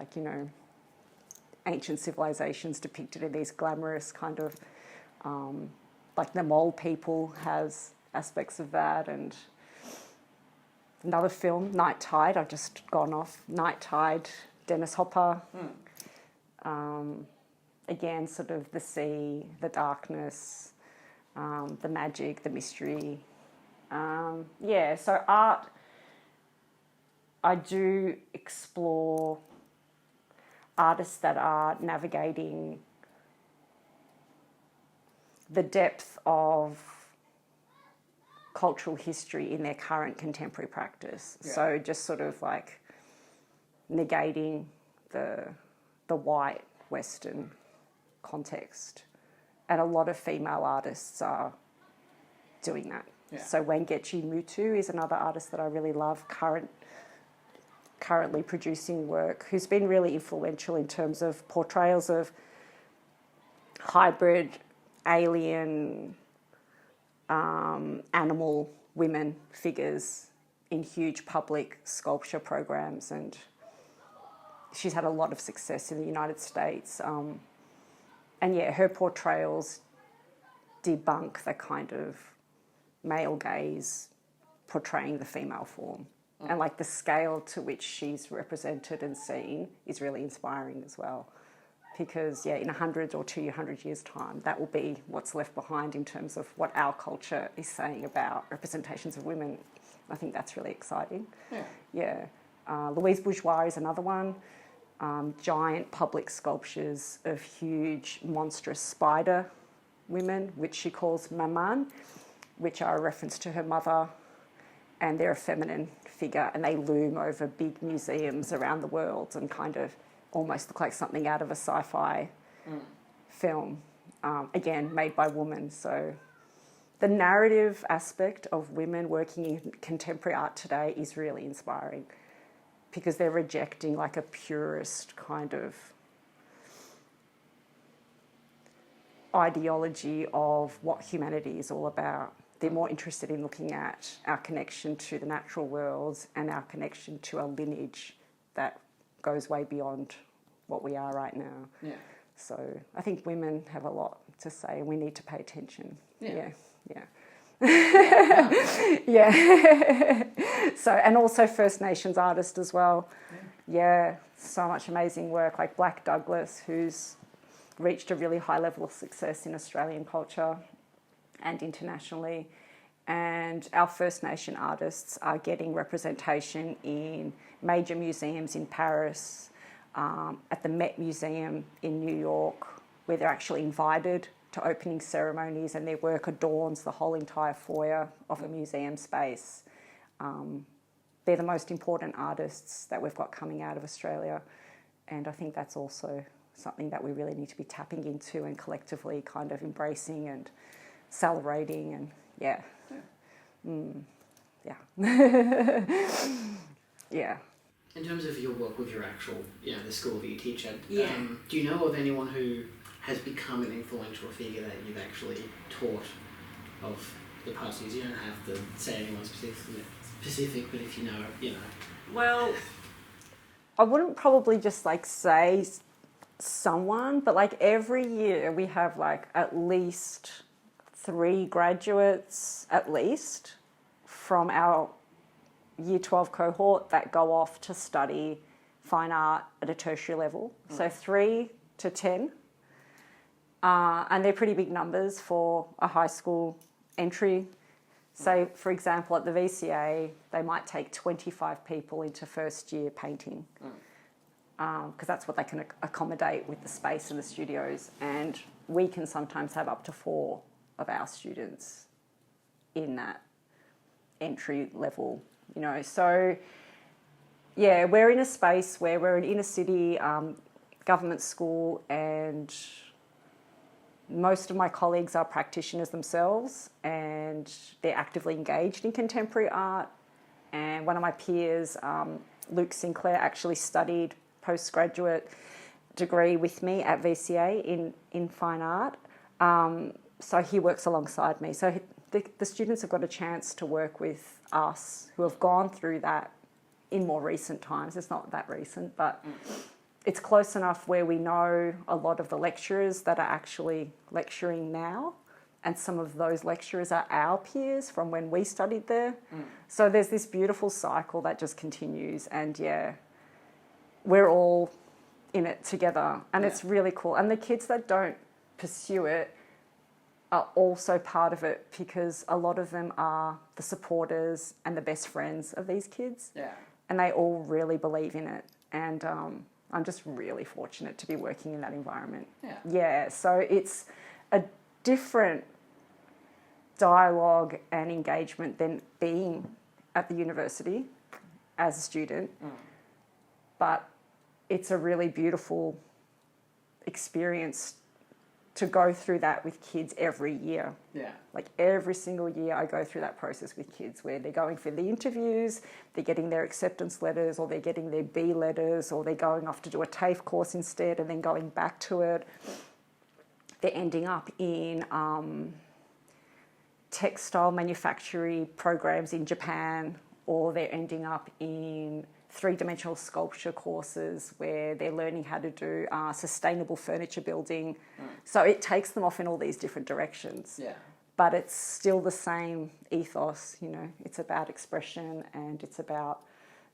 ancient civilizations depicted in these glamorous kind of, like the Mole People has aspects of that. And another film, Night Tide, I've just gone off, Night Tide, Dennis Hopper. Again, sort of the sea, the darkness, the magic, the mystery. So art, I do explore artists that are navigating the depth of cultural history in their current contemporary practice. Yeah. So just sort of like negating the white Western context. And a lot of female artists are doing that. Yeah. So Wangechi Mutu is another artist that I really love, currently producing work, who's been really influential in terms of portrayals of hybrid, alien, animal women figures in huge public sculpture programs, and she's had a lot of success in the United States. Her portrayals debunk the kind of male gaze portraying the female form. And the scale to which she's represented and seen is really inspiring as well. Because, in 100 or 200 years' time, that will be what's left behind in terms of what our culture is saying about representations of women. I think that's really exciting. Louise Bourgeois is another one. Giant public sculptures of huge, monstrous spider women, which she calls maman, which are a reference to her mother, and they're a feminine figure, and they loom over big museums around the world and kind of almost look like something out of a sci-fi film, again, made by women. So the narrative aspect of women working in contemporary art today is really inspiring, because they're rejecting like a purist kind of ideology of what humanity is all about. They're more interested in looking at our connection to the natural world and our connection to a lineage that goes way beyond what we are right now. Yeah. So I think women have a lot to say, and we need to pay attention. Yeah. Yeah. So, and also First Nations artists as well. Yeah, so much amazing work, like Black Douglas, who's reached a really high level of success in Australian culture and internationally. And our First Nation artists are getting representation in major museums in Paris, at the Met Museum in New York, where they're actually invited to opening ceremonies, and their work adorns the whole entire foyer of a museum space. They're the most important artists that we've got coming out of Australia, and I think that's also something that we really need to be tapping into and collectively kind of embracing and celebrating. And yeah. In terms of your work with your actual, the school that you teach at, Yeah. do you know of anyone who has become an influential figure that you've actually taught of the past years? You don't have to say anyone specific, but if you know. Well, I wouldn't probably just like say someone, but like every year we have like at least 3 graduates at least from our Year 12 cohort that go off to study fine art at a tertiary level. So 3 to 10. And they're pretty big numbers for a high school entry. So, for example, at the VCA, they might take 25 people into first year painting, because that's what they can accommodate with the space and the studios. And we can sometimes have up to 4 of our students in that entry level, So, yeah, we're in a space where we're an inner city government school, and most of my colleagues are practitioners themselves, and they're actively engaged in contemporary art. And one of my peers, Luke Sinclair, actually studied postgraduate degree with me at VCA in fine art. So he works alongside me. So the students have got a chance to work with us who have gone through that in more recent times. It's not that recent, but it's close enough where we know a lot of the lecturers that are actually lecturing now, and some of those lecturers are our peers from when we studied there. So there's this beautiful cycle that just continues, and we're all in it together, and it's really cool. And the kids that don't pursue it are also part of it, because a lot of them are the supporters and the best friends of these kids. Yeah. And they all really believe in it. And I'm just really fortunate to be working in that environment. Yeah, so it's a different dialogue and engagement than being at the university as a student. But it's a really beautiful experience to go through that with kids every year. Yeah. Like every single year I go through that process with kids, where they're going for the interviews, they're getting their acceptance letters, or they're getting their B letters, or they're going off to do a TAFE course instead and then going back to it. They're ending up in textile manufacturing programs in Japan, or they're ending up in 3-dimensional sculpture courses where they're learning how to do sustainable furniture building. So it takes them off in all these different directions. Yeah. But it's still the same ethos, It's about expression, and it's about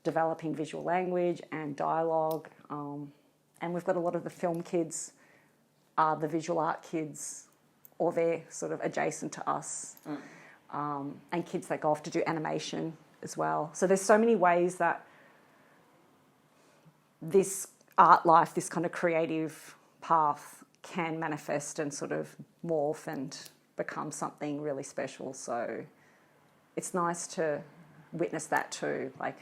developing visual language and dialogue. And we've got a lot of the film kids are the visual art kids, or they're sort of adjacent to us. And kids that go off to do animation as well. So there's so many ways that this art life, this kind of creative path, can manifest and sort of morph and become something really special. So it's nice to witness that too. Like,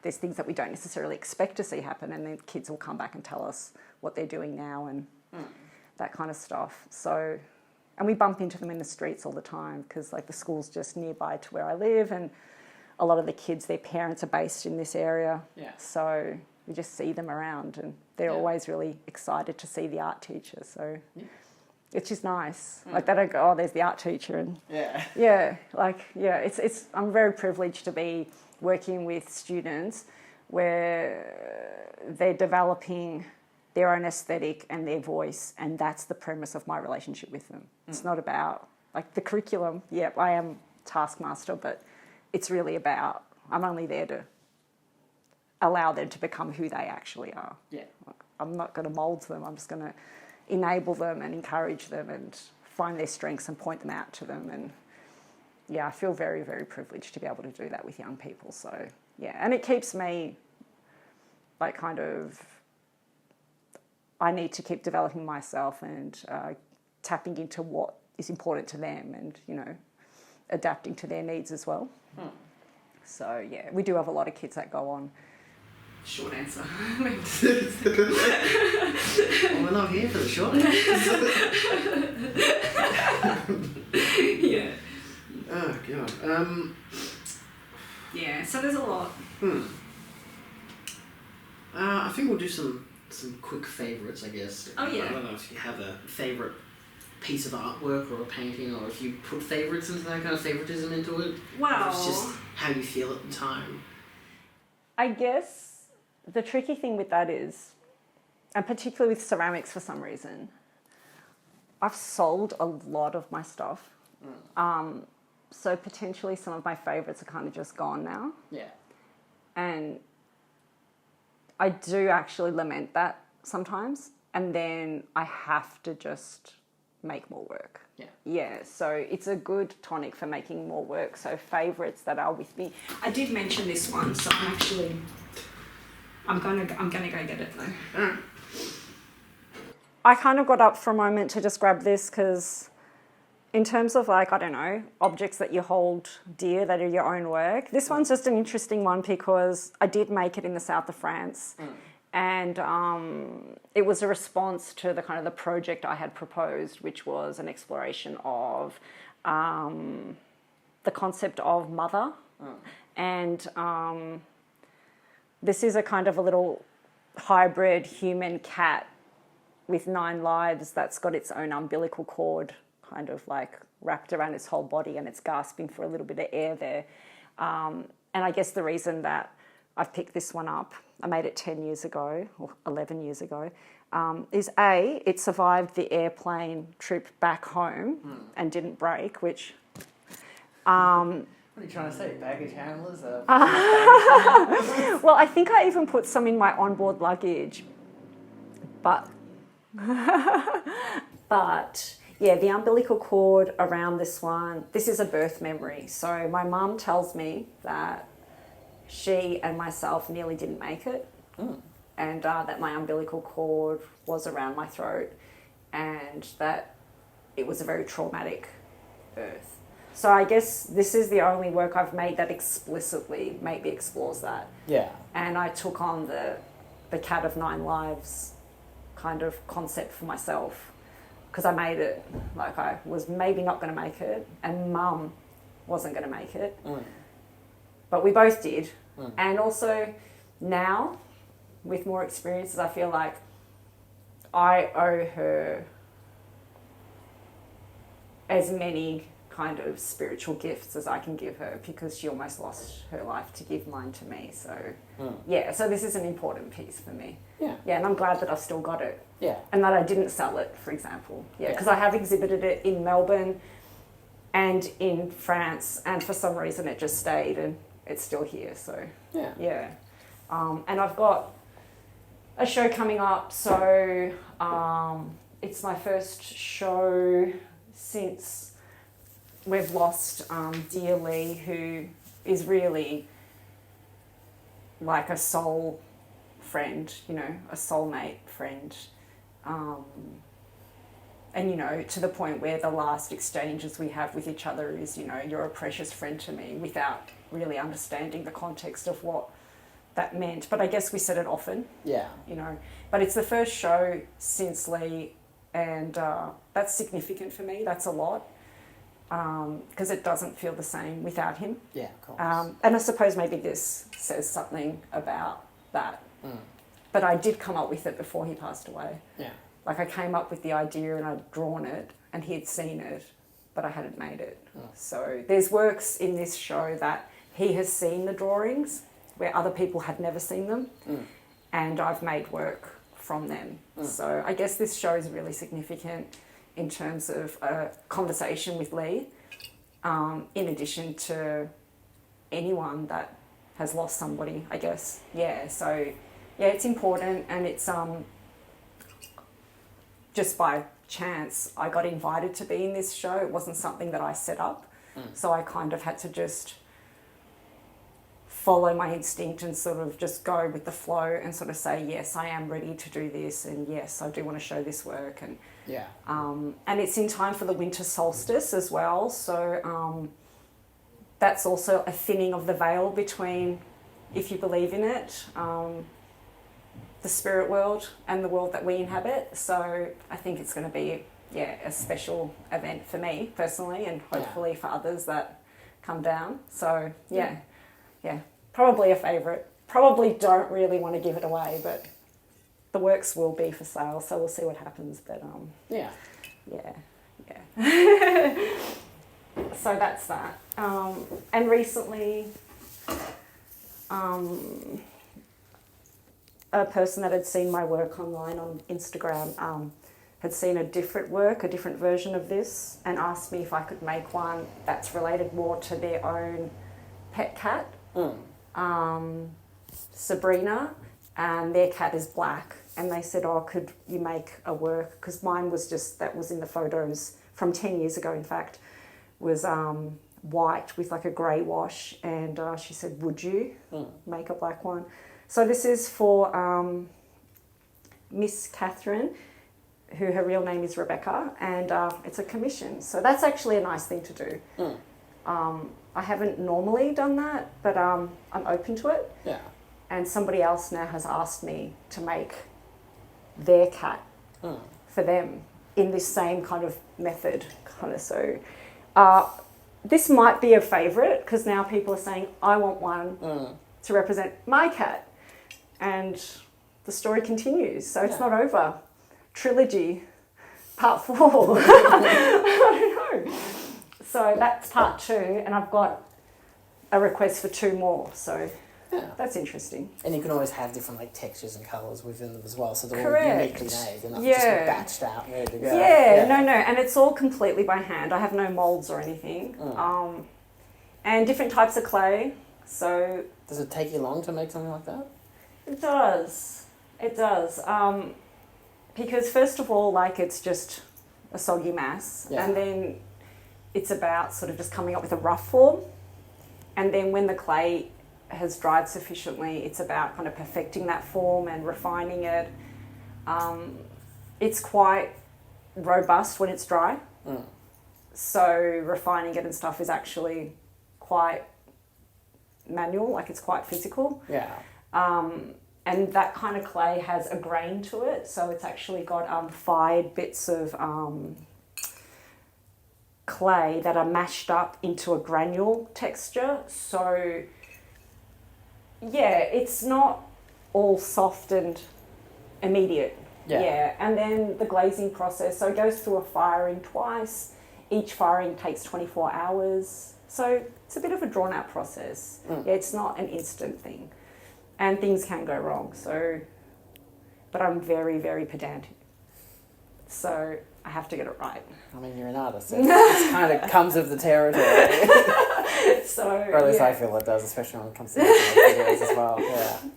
there's things that we don't necessarily expect to see happen, and then kids will come back and tell us what they're doing now and that kind of stuff. So, and we bump into them in the streets all the time because, like, the school's just nearby to where I live, and a lot of the kids, their parents are based in this area. Yeah. So we just see them around, and they're always really excited to see the art teacher. So it's just nice. Like, they don't go, oh, there's the art teacher. And it's I'm very privileged to be working with students where they're developing their own aesthetic and their voice, and that's the premise of my relationship with them. It's not about, like, the curriculum. Yeah, I am taskmaster, but it's really about, I'm only there to allow them to become who they actually are. Yeah. I'm not going to mould them. I'm just going to enable them and encourage them and find their strengths and point them out to them. And yeah, I feel very, very privileged to be able to do that with young people. So yeah, and it keeps me, like, kind of, I need to keep developing myself and tapping into what is important to them, and, you know, adapting to their needs as well. So yeah, we do have a lot of kids that go on. Short answer. Well, we're not here for the short answers. Yeah. Oh, God. Yeah, so there's a lot. I think we'll do some quick favourites, I guess. Oh, yeah. I don't know if you have a favourite piece of artwork or a painting, or if you put favourites into that kind of favouritism into it. Well, Or it's just how you feel at the time. I guess the tricky thing with that is, and particularly with ceramics for some reason, I've sold a lot of my stuff. So potentially some of my favourites are kind of just gone now. Yeah. And I do actually lament that sometimes. And then I have to just make more work. Yeah. Yeah, so it's a good tonic for making more work. So favourites that are with me. I did mention this one, so I'm gonna go get it though. I kind of got up for a moment to just grab this because in terms of, like, I don't know, objects that you hold dear that are your own work, this one's just an interesting one because I did make it in the south of France. And it was a response to the kind of the project I had proposed, which was an exploration of the concept of mother. And this is a kind of a little hybrid human cat with 9 lives that's got its own umbilical cord kind of like wrapped around its whole body, and it's gasping for a little bit of air there. And I guess the reason that I've picked this one up, I made it 10 years ago, or 11 years ago, is A, it survived the airplane trip back home and didn't break, which... What are you trying to say? Baggage handlers? Well, I think I even put some in my onboard luggage, but yeah, the umbilical cord around this one, this is a birth memory. So my mum tells me that she and myself nearly didn't make it, and that my umbilical cord was around my throat, and that it was a very traumatic birth. So I guess this is the only work I've made that explicitly maybe explores that. Yeah. And I took on the cat of 9 lives kind of concept for myself, because I made it like I was maybe not going to make it, and Mum wasn't going to make it. But we both did. And also now, with more experiences, I feel like I owe her as many kind of spiritual gifts as I can give her, because she almost lost her life to give mine to me. So yeah, so this is an important piece for me. Yeah. Yeah, and I'm glad that I've still got it. Yeah. And that I didn't sell it, for example. Yeah, because I have exhibited it in Melbourne and in France, and for some reason it just stayed, and it's still here. So yeah. And I've got a show coming up, so it's my first show since we've lost Dear Lee, who is really like a soul friend, you know, a soulmate friend. and, you know, to the point where the last exchanges we have with each other is, you know, you're a precious friend to me, without really understanding the context of what that meant. But I guess we said it often. Yeah. You know, but it's the first show since Lee, and that's significant for me. That's a lot, because it doesn't feel the same without him. Yeah, of course. And I suppose maybe this says something about that. But I did come up with it before he passed away. Yeah. Like, I came up with the idea and I'd drawn it and he'd seen it, but I hadn't made it. So there's works in this show that he has seen the drawings where other people had never seen them, and I've made work from them. So I guess this show is really significant in terms of a conversation with Lee, in addition to anyone that has lost somebody, I guess. Yeah, so yeah, it's important, and it's just by chance I got invited to be in this show. It wasn't something that I set up, so I kind of had to just follow my instinct and sort of just go with the flow and sort of say, yes, I am ready to do this, and yes, I do want to show this work. And Yeah. and it's in time for the winter solstice as well, so that's also a thinning of the veil between, if you believe in it, the spirit world and the world that we inhabit. So I think it's going to be, yeah, a special event for me personally, and hopefully for others that come down. So yeah, probably a favourite. Probably don't really want to give it away, but the works will be for sale, so we'll see what happens. But Yeah. so that's that. And recently, a person that had seen my work online on Instagram had seen a different work, a different version of this, and asked me if I could make one that's related more to their own pet cat, Sabrina, and their cat is black. And they said, oh, could you make a work? Because mine was just, that was in the photos from 10 years ago, in fact, was white with like a grey wash. And she said, would you make a black one? So this is for Miss Catherine, who her real name is Rebecca, and it's a commission. So that's actually a nice thing to do. I haven't normally done that, but I'm open to it. Yeah. And somebody else now has asked me to make their cat for them in this same kind of method. So this might be a favourite, because now people are saying, I want one to represent my cat. And the story continues, so it's not over. Trilogy, part 4. I don't know. So that's part 2, and I've got a request for 2 more, so that's interesting. And you can always have different like textures and colours within them as well, so they're all Correct. uniquely made. They're not just batched out and ready to go. No, and it's all completely by hand. I have no moulds or anything. And different types of clay, so... Does it take you long to make something like that? It does. Because first of all, like, it's just a soggy mass, and then it's about sort of just coming up with a rough form, and then when the clay has dried sufficiently, it's about kind of perfecting that form and refining it. It's quite robust when it's dry, so refining it and stuff is actually quite manual, like it's quite physical. And that kind of clay has a grain to it, so it's actually got fired bits of clay that are mashed up into a granule texture. So yeah, it's not all soft and immediate. And then the glazing process, so it goes through a firing twice. Each firing takes 24 hours, so it's a bit of a drawn out process. It's not an instant thing. And things can go wrong, so, but I'm very, very pedantic. So I have to get it right. I mean, you're an artist. It kind of comes with the territory. So, or at least I feel it does, especially when it comes to videos as well.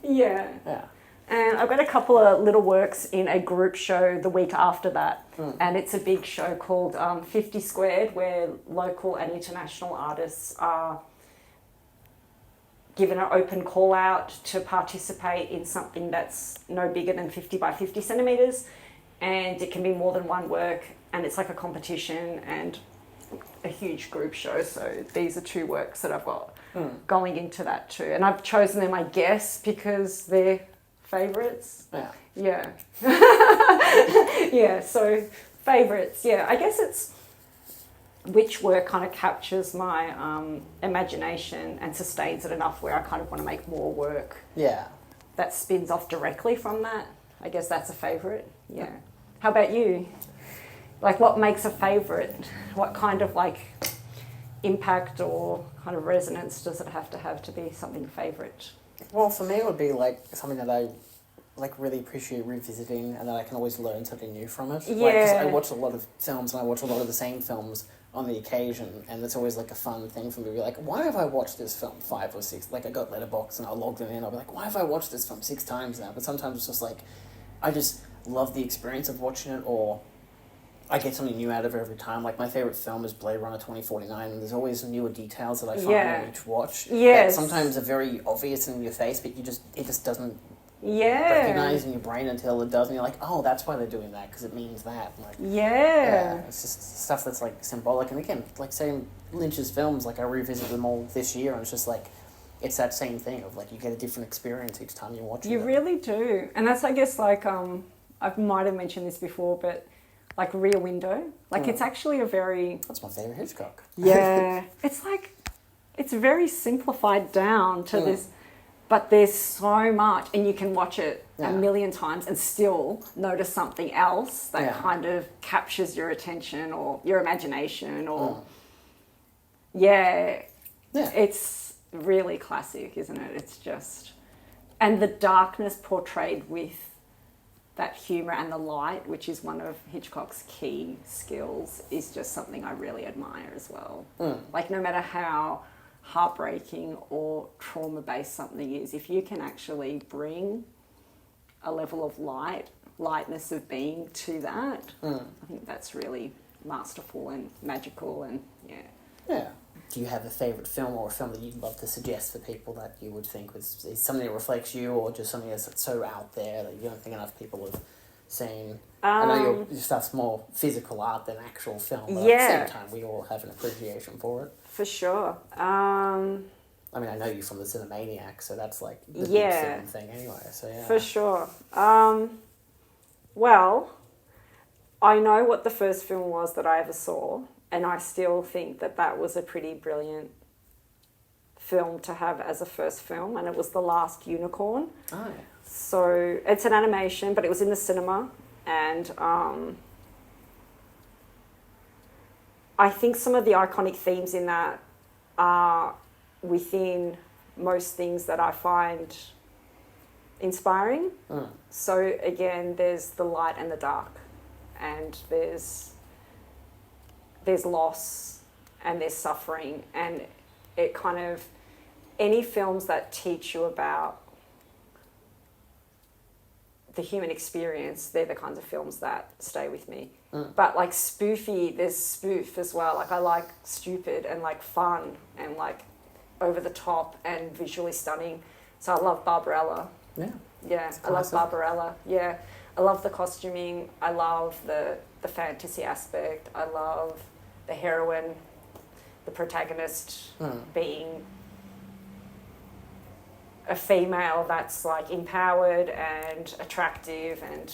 Yeah. Yeah. And I've got a couple of little works in a group show the week after that. And it's a big show called 50 Squared, where local and international artists are given an open call out to participate in something that's no bigger than 50 by 50 centimetres, and it can be more than one work, and it's like a competition and a huge group show. So these are two works that I've got going into that too. And I've chosen them, I guess, because they're favourites. Yeah. Yeah, so favourites. Yeah, I guess it's which work kind of captures my imagination and sustains it enough where I kind of want to make more work Yeah. that spins off directly from that. I guess that's a favourite. Yeah. How about you? Like, what makes a favourite? What kind of like impact or kind of resonance does it have to be something favourite? Well, for me, it would be like something that I like really appreciate revisiting, and that I can always learn something new from it. Yeah. Like, 'cause I watch a lot of films, and I watch a lot of the same films on the occasion, and it's always like a fun thing for me to be like, why have I watched this film 5 or 6? Like, I got Letterboxd and I logged it in. I'll be like, why have I watched this film 6 times now? But sometimes it's just like, I just love the experience of watching it, or I get something new out of it every time. Like, my favourite film is Blade Runner 2049, and there's always newer details that I find in each watch. Yes. That sometimes are very obvious and in your face, but it just doesn't Yeah. recognize in your brain until it does, and you're like, oh, that's why they're doing that, because it means that. Like, Yeah. it's just stuff that's like symbolic. And again, like saying Lynch's films, like I revisited them all this year, and it's just like, it's that same thing of like you get a different experience each time you watch it. You really do. And that's, I guess, like, I might have mentioned this before, but like Rear Window, like it's actually a very... That's my favourite Hitchcock. Yeah. It's like, it's very simplified down to this, but there's so much, and you can watch it a million times and still notice something else that kind of captures your attention or your imagination or... Yeah. It's really classic, isn't it? It's just... And the darkness portrayed with that humour and the light, which is one of Hitchcock's key skills, is just something I really admire as well. Like, no matter how heartbreaking or trauma-based something is, if you can actually bring a level of lightness of being to that, I think that's really masterful and magical, and Yeah. Do you have a favourite film or a film that you'd love to suggest for people that you would think is something that reflects you, or just something that's so out there that you don't think enough people have seen? I know your stuff's more physical art than actual film, but at the same time we all have an appreciation for it. For sure. I mean, I know you from the Cinemaniac, so that's like the big film thing anyway, so yeah. For sure. Well, I know what the first film was that I ever saw, and I still think that that was a pretty brilliant film to have as a first film, and it was The Last Unicorn. Oh, yeah. So it's an animation, but it was in the cinema, and I think some of the iconic themes in that are within most things that I find inspiring. So again, there's the light and the dark, and there's loss and there's suffering, and it kind of, any films that teach you about the human experience, they're the kinds of films that stay with me. But like spoofy, there's spoof as well. Like, I like stupid and like fun and like over the top and visually stunning. So I love Barbarella. Yeah, I love Barbarella. Yeah, I love the costuming. I love the fantasy aspect. I love the heroine, the protagonist being a female that's like empowered and attractive and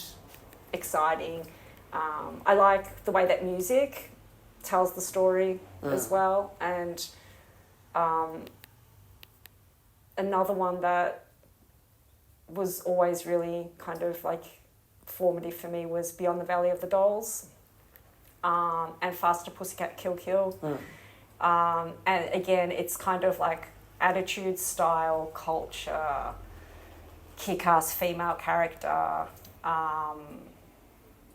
exciting. I like the way that music tells the story as well. And another one that was always really kind of like formative for me was Beyond the Valley of the Dolls, and Faster Pussycat Kill Kill. And again, it's kind of like attitude, style, culture, kick-ass female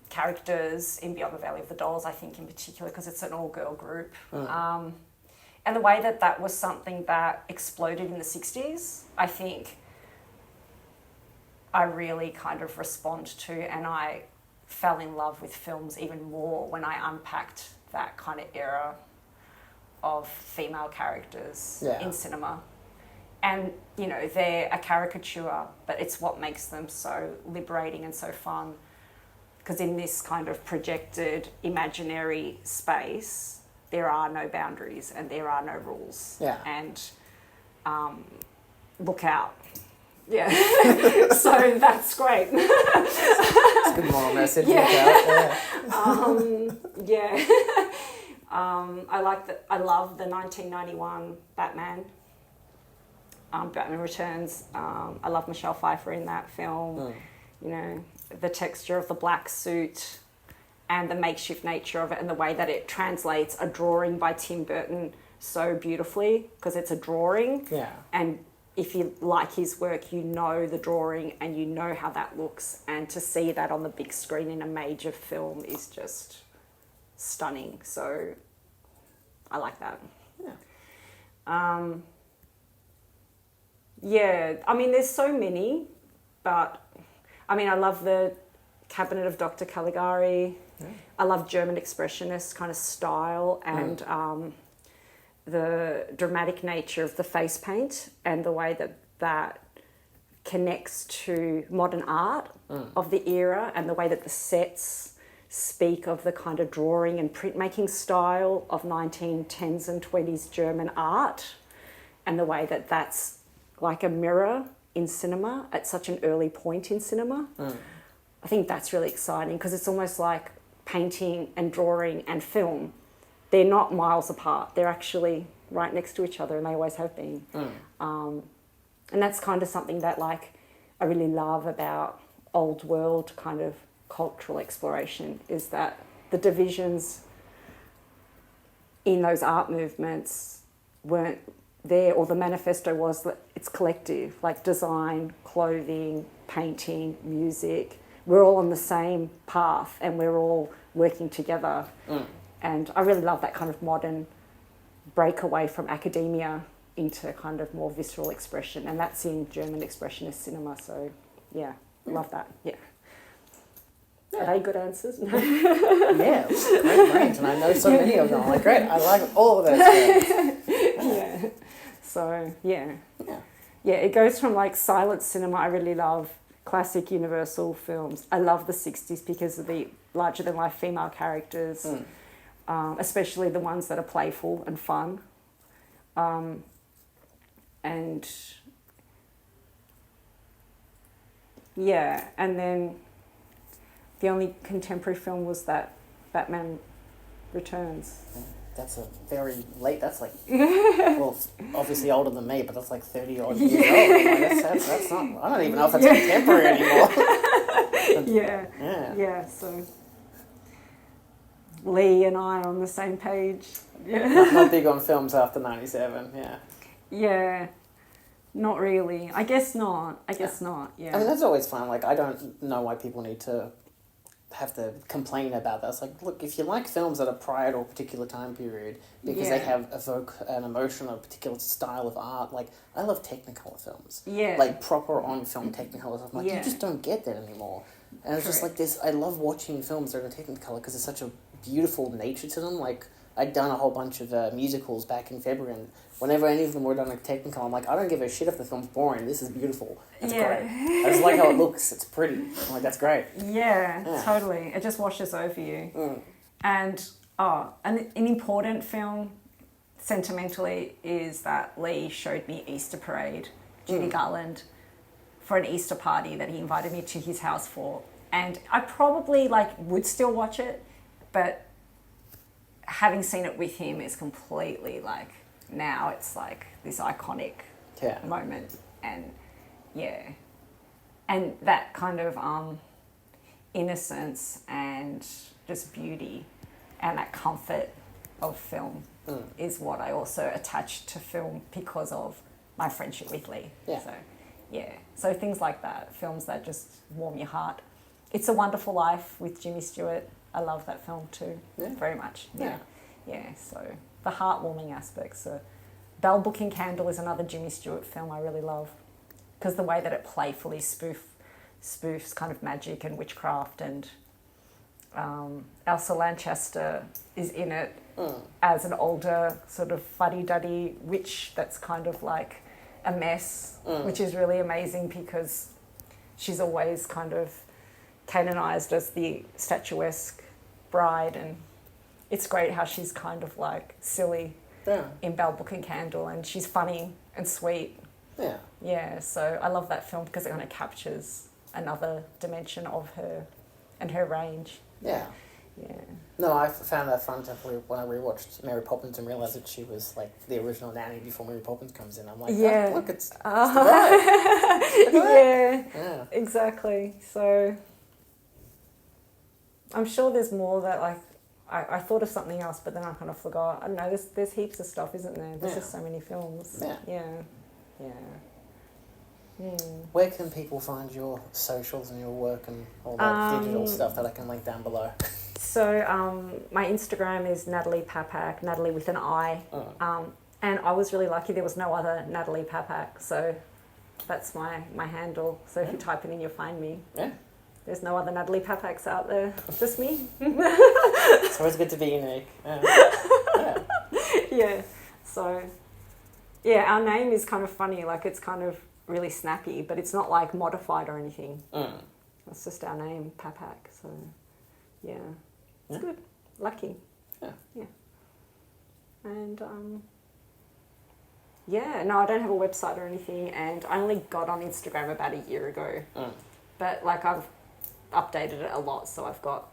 characters in Beyond the Valley of the Dolls, I think in particular, because it's an all-girl group. And the way that that was something that exploded in the 60s, I think I really kind of respond to, and I fell in love with films even more when I unpacked that kind of era of female characters in cinema. And, you know, they're a caricature, but it's what makes them so liberating and so fun. because in this kind of projected imaginary space, there are no boundaries and there are no rules. Yeah. And look out. Yeah. So that's great. It's a good moral message. Yeah. Look out. Yeah. I love the 1991 Batman. Batman Returns. I love Michelle Pfeiffer in that film. You know, the texture of the black suit and the makeshift nature of it and the way that it translates a drawing by Tim Burton so beautifully, because it's a drawing. Yeah. And if you like his work, you know the drawing and you know how that looks. And to see that on the big screen in a major film is just stunning. So I like that. Yeah. Yeah, I mean, there's so many, but I mean, I love the Cabinet of Dr. Caligari. Yeah. I love German expressionist kind of style and the dramatic nature of the face paint and the way that connects to modern art of the era and the way that the sets speak of the kind of drawing and printmaking style of 1910s and 20s German art and the way that that's like a mirror in cinema at such an early point in cinema. I think that's really exciting because it's almost like painting and drawing and film. They're not miles apart. They're actually right next to each other and they always have been. And that's kind of something that like I really love about old world kind of cultural exploration is that the divisions in those art movements weren't there, or the manifesto was that it's collective, like design, clothing, painting, music. We're all on the same path and we're all working together. And I really love that kind of modern breakaway from academia into kind of more visceral expression. And that's in German expressionist cinema. So, yeah, love that. Yeah. Are they good answers? Yeah, great brains. And I know so many of them. I'm like, great, I like all of those things. Yeah. So, yeah. Yeah, it goes from like silent cinema, I really love classic Universal films. I love the 60s because of the larger-than-life female characters, especially the ones that are playful and fun. And, yeah, and then the only contemporary film was that Batman Returns. That's a very late, that's like, well, obviously older than me, but that's like 30 odd years old. I'm like, that's not, I don't even know if that's contemporary anymore. Yeah, so Lee and I are on the same page. Yeah. Not big on films after 97, yeah. Yeah, not really. I guess not, yeah. I mean, that's always fun. Like, I don't know why people need to have to complain about that. It's like, look, if you like films that are prior to a particular time period because they have evoke an emotion or a particular style of art, like I love Technicolor films. Yeah. Like proper on film Technicolor stuff. I'm like, you just don't get that anymore. And it's just like this, I love watching films that are in Technicolor because there's such a beautiful nature to them. Like I'd done a whole bunch of musicals back in February, and whenever any of them were done in Technicolor, I'm like, I don't give a shit if the film's boring. This is beautiful. It's great. I just like how it looks. It's pretty. I'm like, that's great. Yeah, totally. It just washes over you. And an important film, sentimentally, is that Lee showed me Easter Parade, Judy Garland, for an Easter party that he invited me to his house for. And I probably would still watch it, but having seen it with him is completely now it's like this iconic moment. And and that kind of innocence and just beauty and that comfort of film is what I also attach to film because of my friendship with Lee. So things like that, films that just warm your heart. It's a Wonderful Life with Jimmy Stewart. I love that film too, very much. So the heartwarming aspects. Bell Book and Candle is another Jimmy Stewart film I really love because the way that it playfully spoofs kind of magic and witchcraft, and Elsa Lanchester is in it as an older sort of fuddy-duddy witch that's kind of like a mess, which is really amazing because she's always kind of canonised as the statuesque bride, and it's great how she's kind of like silly in Bell Book and Candle, and she's funny and sweet. Yeah. Yeah, so I love that film because it kind of captures another dimension of her and her range. Yeah. Yeah. No, I found that fun definitely when I rewatched Mary Poppins and realised that she was like the original nanny before Mary Poppins comes in. I'm like, Yeah. oh, look, it's the bride. Look at that. Yeah, exactly. So I'm sure there's more that like I thought of something else, but then I kind of forgot. I don't know. There's heaps of stuff, isn't there? There's just so many films. Yeah. Where can people find your socials and your work and all that digital stuff that I can link down below? So my Instagram is Natali Papak, Natalie with an I. And I was really lucky there was no other Natali Papak, so that's my handle. So if you type it in, you'll find me. Yeah. There's no other Natali Papaks out there, just me. It's always good to be unique. Yeah. Yeah. So, yeah, our name is kind of funny. Like, it's kind of really snappy, but it's not like modified or anything. It's just our name, Papak. So, yeah, it's good. Lucky. Yeah. And no, I don't have a website or anything, and I only got on Instagram about a year ago. But like I've updated it a lot, so I've got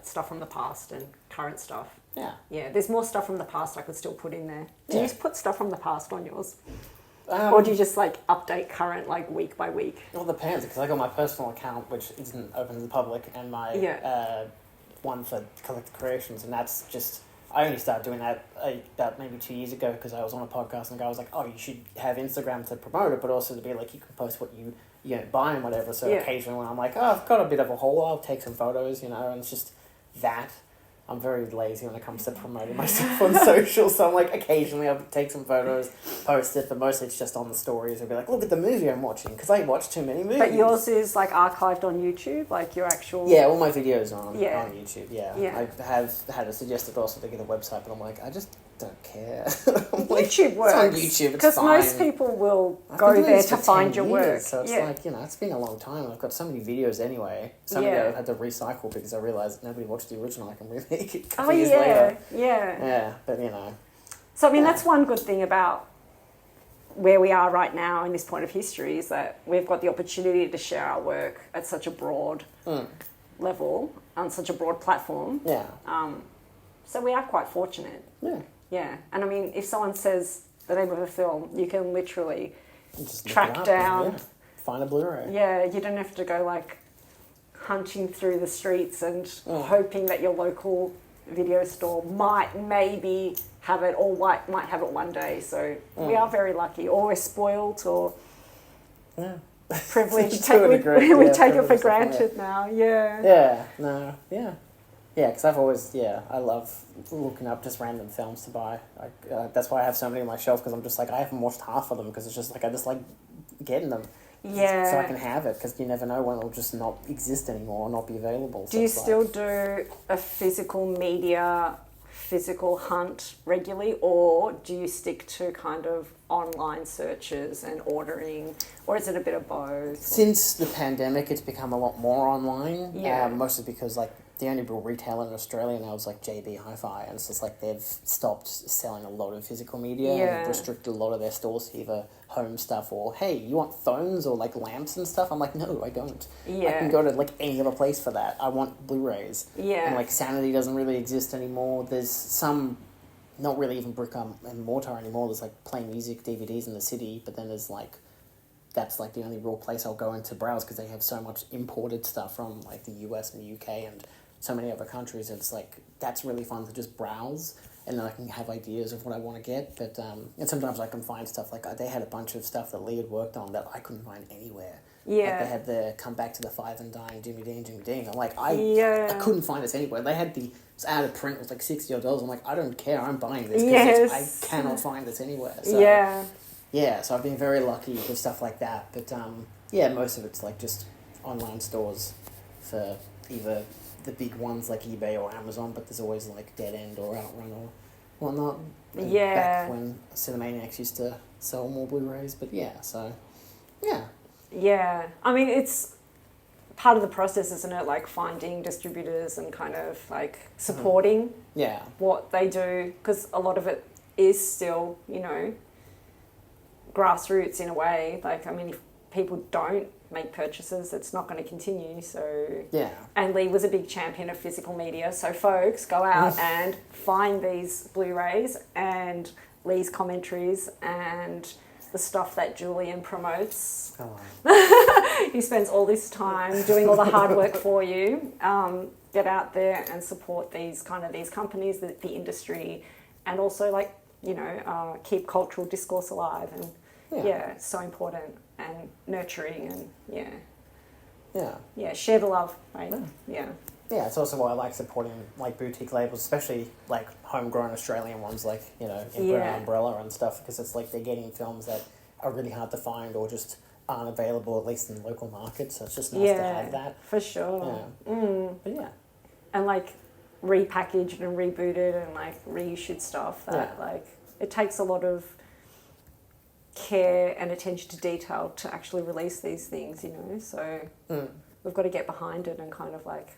stuff from the past and current stuff. Yeah, there's more stuff from the past I could still put in there. Do you put stuff from the past on yours? Or do you just like update current like week by week? It all depends, because I got my personal account, which isn't open to the public, and my one for Collective Creations, and that's just, I only started doing that about maybe 2 years ago because I was on a podcast and the guy was like, oh, you should have Instagram to promote it, but also to be like, you can post what you buy and whatever. So occasionally when I'm like, oh, I've got a bit of a haul, I'll take some photos, and it's just that. I'm very lazy when it comes to promoting myself on social, so I'm like, occasionally I'll take some photos, post it, but mostly it's just on the stories. I'll be like, look at the movie I'm watching, because I watch too many movies. But yours is like archived on YouTube, like your actual... Yeah, all my videos are on YouTube, I have had it suggested also to get a website, but I'm like, I just don't care. YouTube works. It's on YouTube, it's because fine. most people will go there to find your work. So it's like, it's been a long time. I've got so many videos anyway. So many I've had to recycle because I realised nobody watched the original. I can remake it a couple years later. Yeah, but So I mean, that's one good thing about where we are right now in this point of history, is that we've got the opportunity to share our work at such a broad level, on such a broad platform. Yeah. So we are quite fortunate. Yeah. Yeah, and I mean, if someone says the name of a film, you can literally just track down. Find a Blu-ray. Yeah, you don't have to go like hunting through the streets and hoping that your local video store might maybe have it, or might have it one day. So we are very lucky, or we're spoiled, or privileged. We take it for granted now. Yeah, because I've always, I love looking up just random films to buy. That's why I have so many on my shelf, because I'm just like, I haven't watched half of them, because it's just like, I just like getting them. Yeah. So I can have it, because you never know when it'll just not exist anymore or not be available. Do you still do a physical media, physical hunt regularly, or do you stick to kind of online searches and ordering, or is it a bit of both? Since the pandemic, it's become a lot more online. Yeah. Mostly because like the only real retailer in Australia now is like JB Hi-Fi, and it's just like they've stopped selling a lot of physical media and restricted a lot of their stores to either home stuff or, hey, you want phones or like lamps and stuff? I'm like, no, I don't. I can go to like any other place for that. I want Blu-rays. And like Sanity doesn't really exist anymore. There's some, not really even brick and mortar anymore. There's like Play Music DVDs in the city, but then there's like, that's like the only real place I'll go into browse, because they have so much imported stuff from like the US and the UK and so many other countries. It's like, that's really fun to just browse, and then I can have ideas of what I want to get. But and sometimes I can find stuff like, they had a bunch of stuff that Lee had worked on that I couldn't find anywhere. Like they had the Come Back to the Five and Dime Jimmy Dean. I'm like, I couldn't find this anywhere. They had it's out of print, it was like $60. I'm like, I don't care, I'm buying this, because I cannot find this anywhere. So, so I've been very lucky with stuff like that. But most of it's like just online stores for either the big ones like eBay or Amazon, but there's always like Dead End or Outrun or whatnot. Back when Cinemaniacs used to sell more Blu-rays, but I mean, it's part of the process, isn't it? Like finding distributors and kind of like supporting Yeah. what they do, because a lot of it is still, you know, grassroots in a way. Like, I mean, if people don't make purchases, it's not going to continue. So Yeah. and Lee was a big champion of physical media. So folks, go out and find these Blu-rays and Lee's commentaries and the stuff that Julian promotes. Oh. He spends all this time doing all the hard work for you. Get out there and support these companies, the industry, and also like, you know, keep cultural discourse alive. And yeah, it's so important, and nurturing, and share the love, right? Yeah. Yeah, it's also why I like supporting like boutique labels, especially like homegrown Australian ones, like, you know, Umbrella and stuff, because it's like they're getting films that are really hard to find or just aren't available, at least in local markets. So it's just nice to have that. For sure. Yeah. But yeah. And like repackaged and rebooted and like reissued stuff that like it takes a lot of care and attention to detail to actually release these things, you know. So we've got to get behind it and kind of like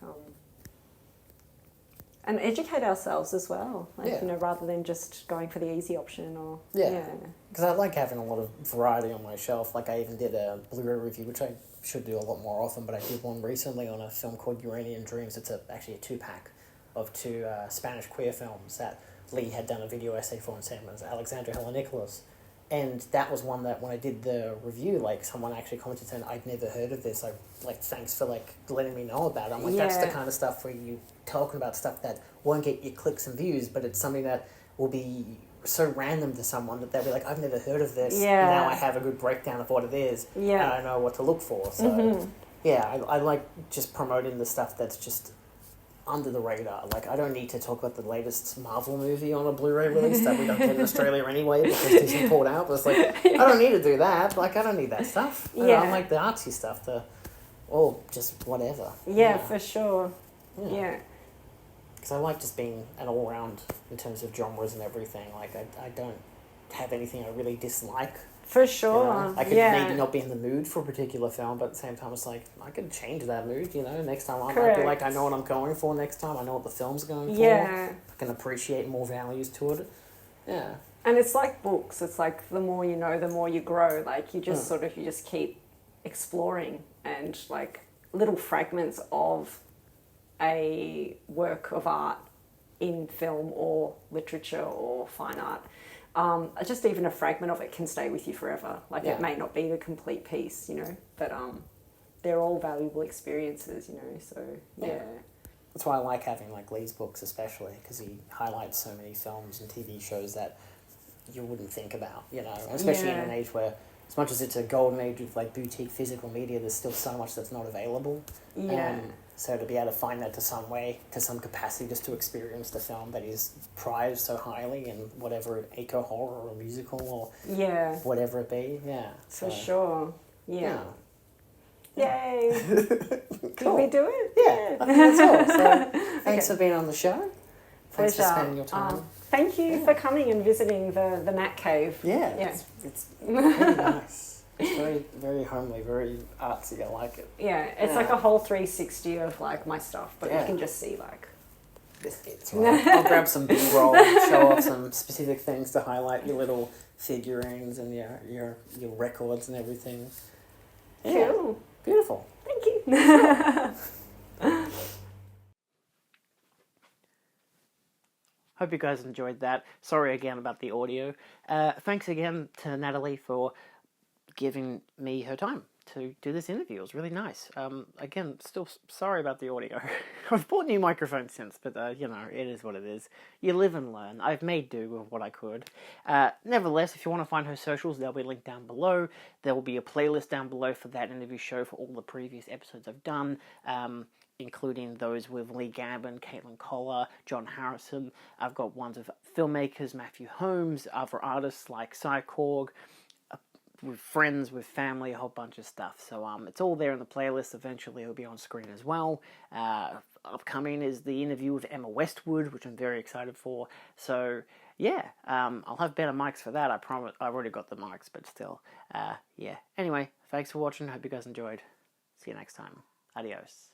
and educate ourselves as well, like, you know, rather than just going for the easy option or because I like having a lot of variety on my shelf. Like I even did a Blu-ray review, which I should do a lot more often, but I did one recently on a film called Uranian Dreams. It's actually a 2-pack of 2 Spanish queer films that Lee had done a video essay for, and same as Alexandra Helen Nicholas. And that was one that when I did the review, like someone actually commented saying, I'd never heard of this. Like thanks for like letting me know about it. I'm like, that's the kind of stuff where you talking about stuff that won't get you clicks and views, but it's something that will be so random to someone that they'll be like, I've never heard of this. Yeah. And now I have a good breakdown of what it is. Yeah. And I know what to look for. So I like just promoting the stuff that's just under the radar. Like, I don't need to talk about the latest Marvel movie on a Blu-ray release that we don't get in Australia anyway because Disney pulled out. But it's like, I don't need to do that. Like, I don't need that stuff. I like the artsy stuff, or just whatever. Yeah, for sure. Yeah. Because I like just being an all-round in terms of genres and everything. Like, I don't have anything I really dislike. For sure. You know? I could maybe not be in the mood for a particular film, but at the same time, it's like, I could change that mood, you know? Next time, I might be like, I know what I'm going for next time. I know what the film's going for. Yeah. I can appreciate more values to it. Yeah. And it's like books. It's like the more you know, the more you grow. Like, you just you just keep exploring, and like little fragments of a work of art in film or literature or fine art. Just even a fragment of it can stay with you forever. Like, it may not be the complete piece, you know, but they're all valuable experiences, you know, so, yeah. That's why I like having, like, Lee's books especially, because he highlights so many films and TV shows that you wouldn't think about, you know, especially in an age where, as much as it's a golden age of, like, boutique physical media, there's still so much that's not available. Yeah. So to be able to find that to some capacity, just to experience the film that is prized so highly in whatever eco horror or musical or whatever it be, For sure, yeah. Yay! Did we do it? Yeah, I think that's all. So thanks for being on the show. Thanks for spending your time. Thank you for coming and visiting the Nat Cave. Yeah. It's very nice. It's very, very homely, very artsy. I like it. Yeah, it's like a whole 360 of like my stuff, but you can just see like this bit. Right. I'll grab some B-roll, show off some specific things to highlight your little figurines and your records and everything. Yeah. Cool. Beautiful. Thank you. Hope you guys enjoyed that. Sorry again about the audio. Thanks again to Natali for giving me her time to do this interview. It was really nice. Again, still sorry about the audio. I've bought new microphones since, but you know, it is what it is. You live and learn. I've made do with what I could. Nevertheless, if you want to find her socials, they'll be linked down below. There will be a playlist down below for that interview show for all the previous episodes I've done, including those with Lee Gambin, Caitlin Collar, John Harrison. I've got ones of filmmakers, Matthew Holmes, other artists like Cycorg, with friends, with family, a whole bunch of stuff. So it's all there in the playlist. Eventually it'll be on screen as well. Upcoming is the interview with Emma Westwood, which I'm very excited for. So yeah, I'll have better mics for that. I promise. I've already got the mics, but still, yeah. Anyway, thanks for watching. Hope you guys enjoyed. See you next time. Adios.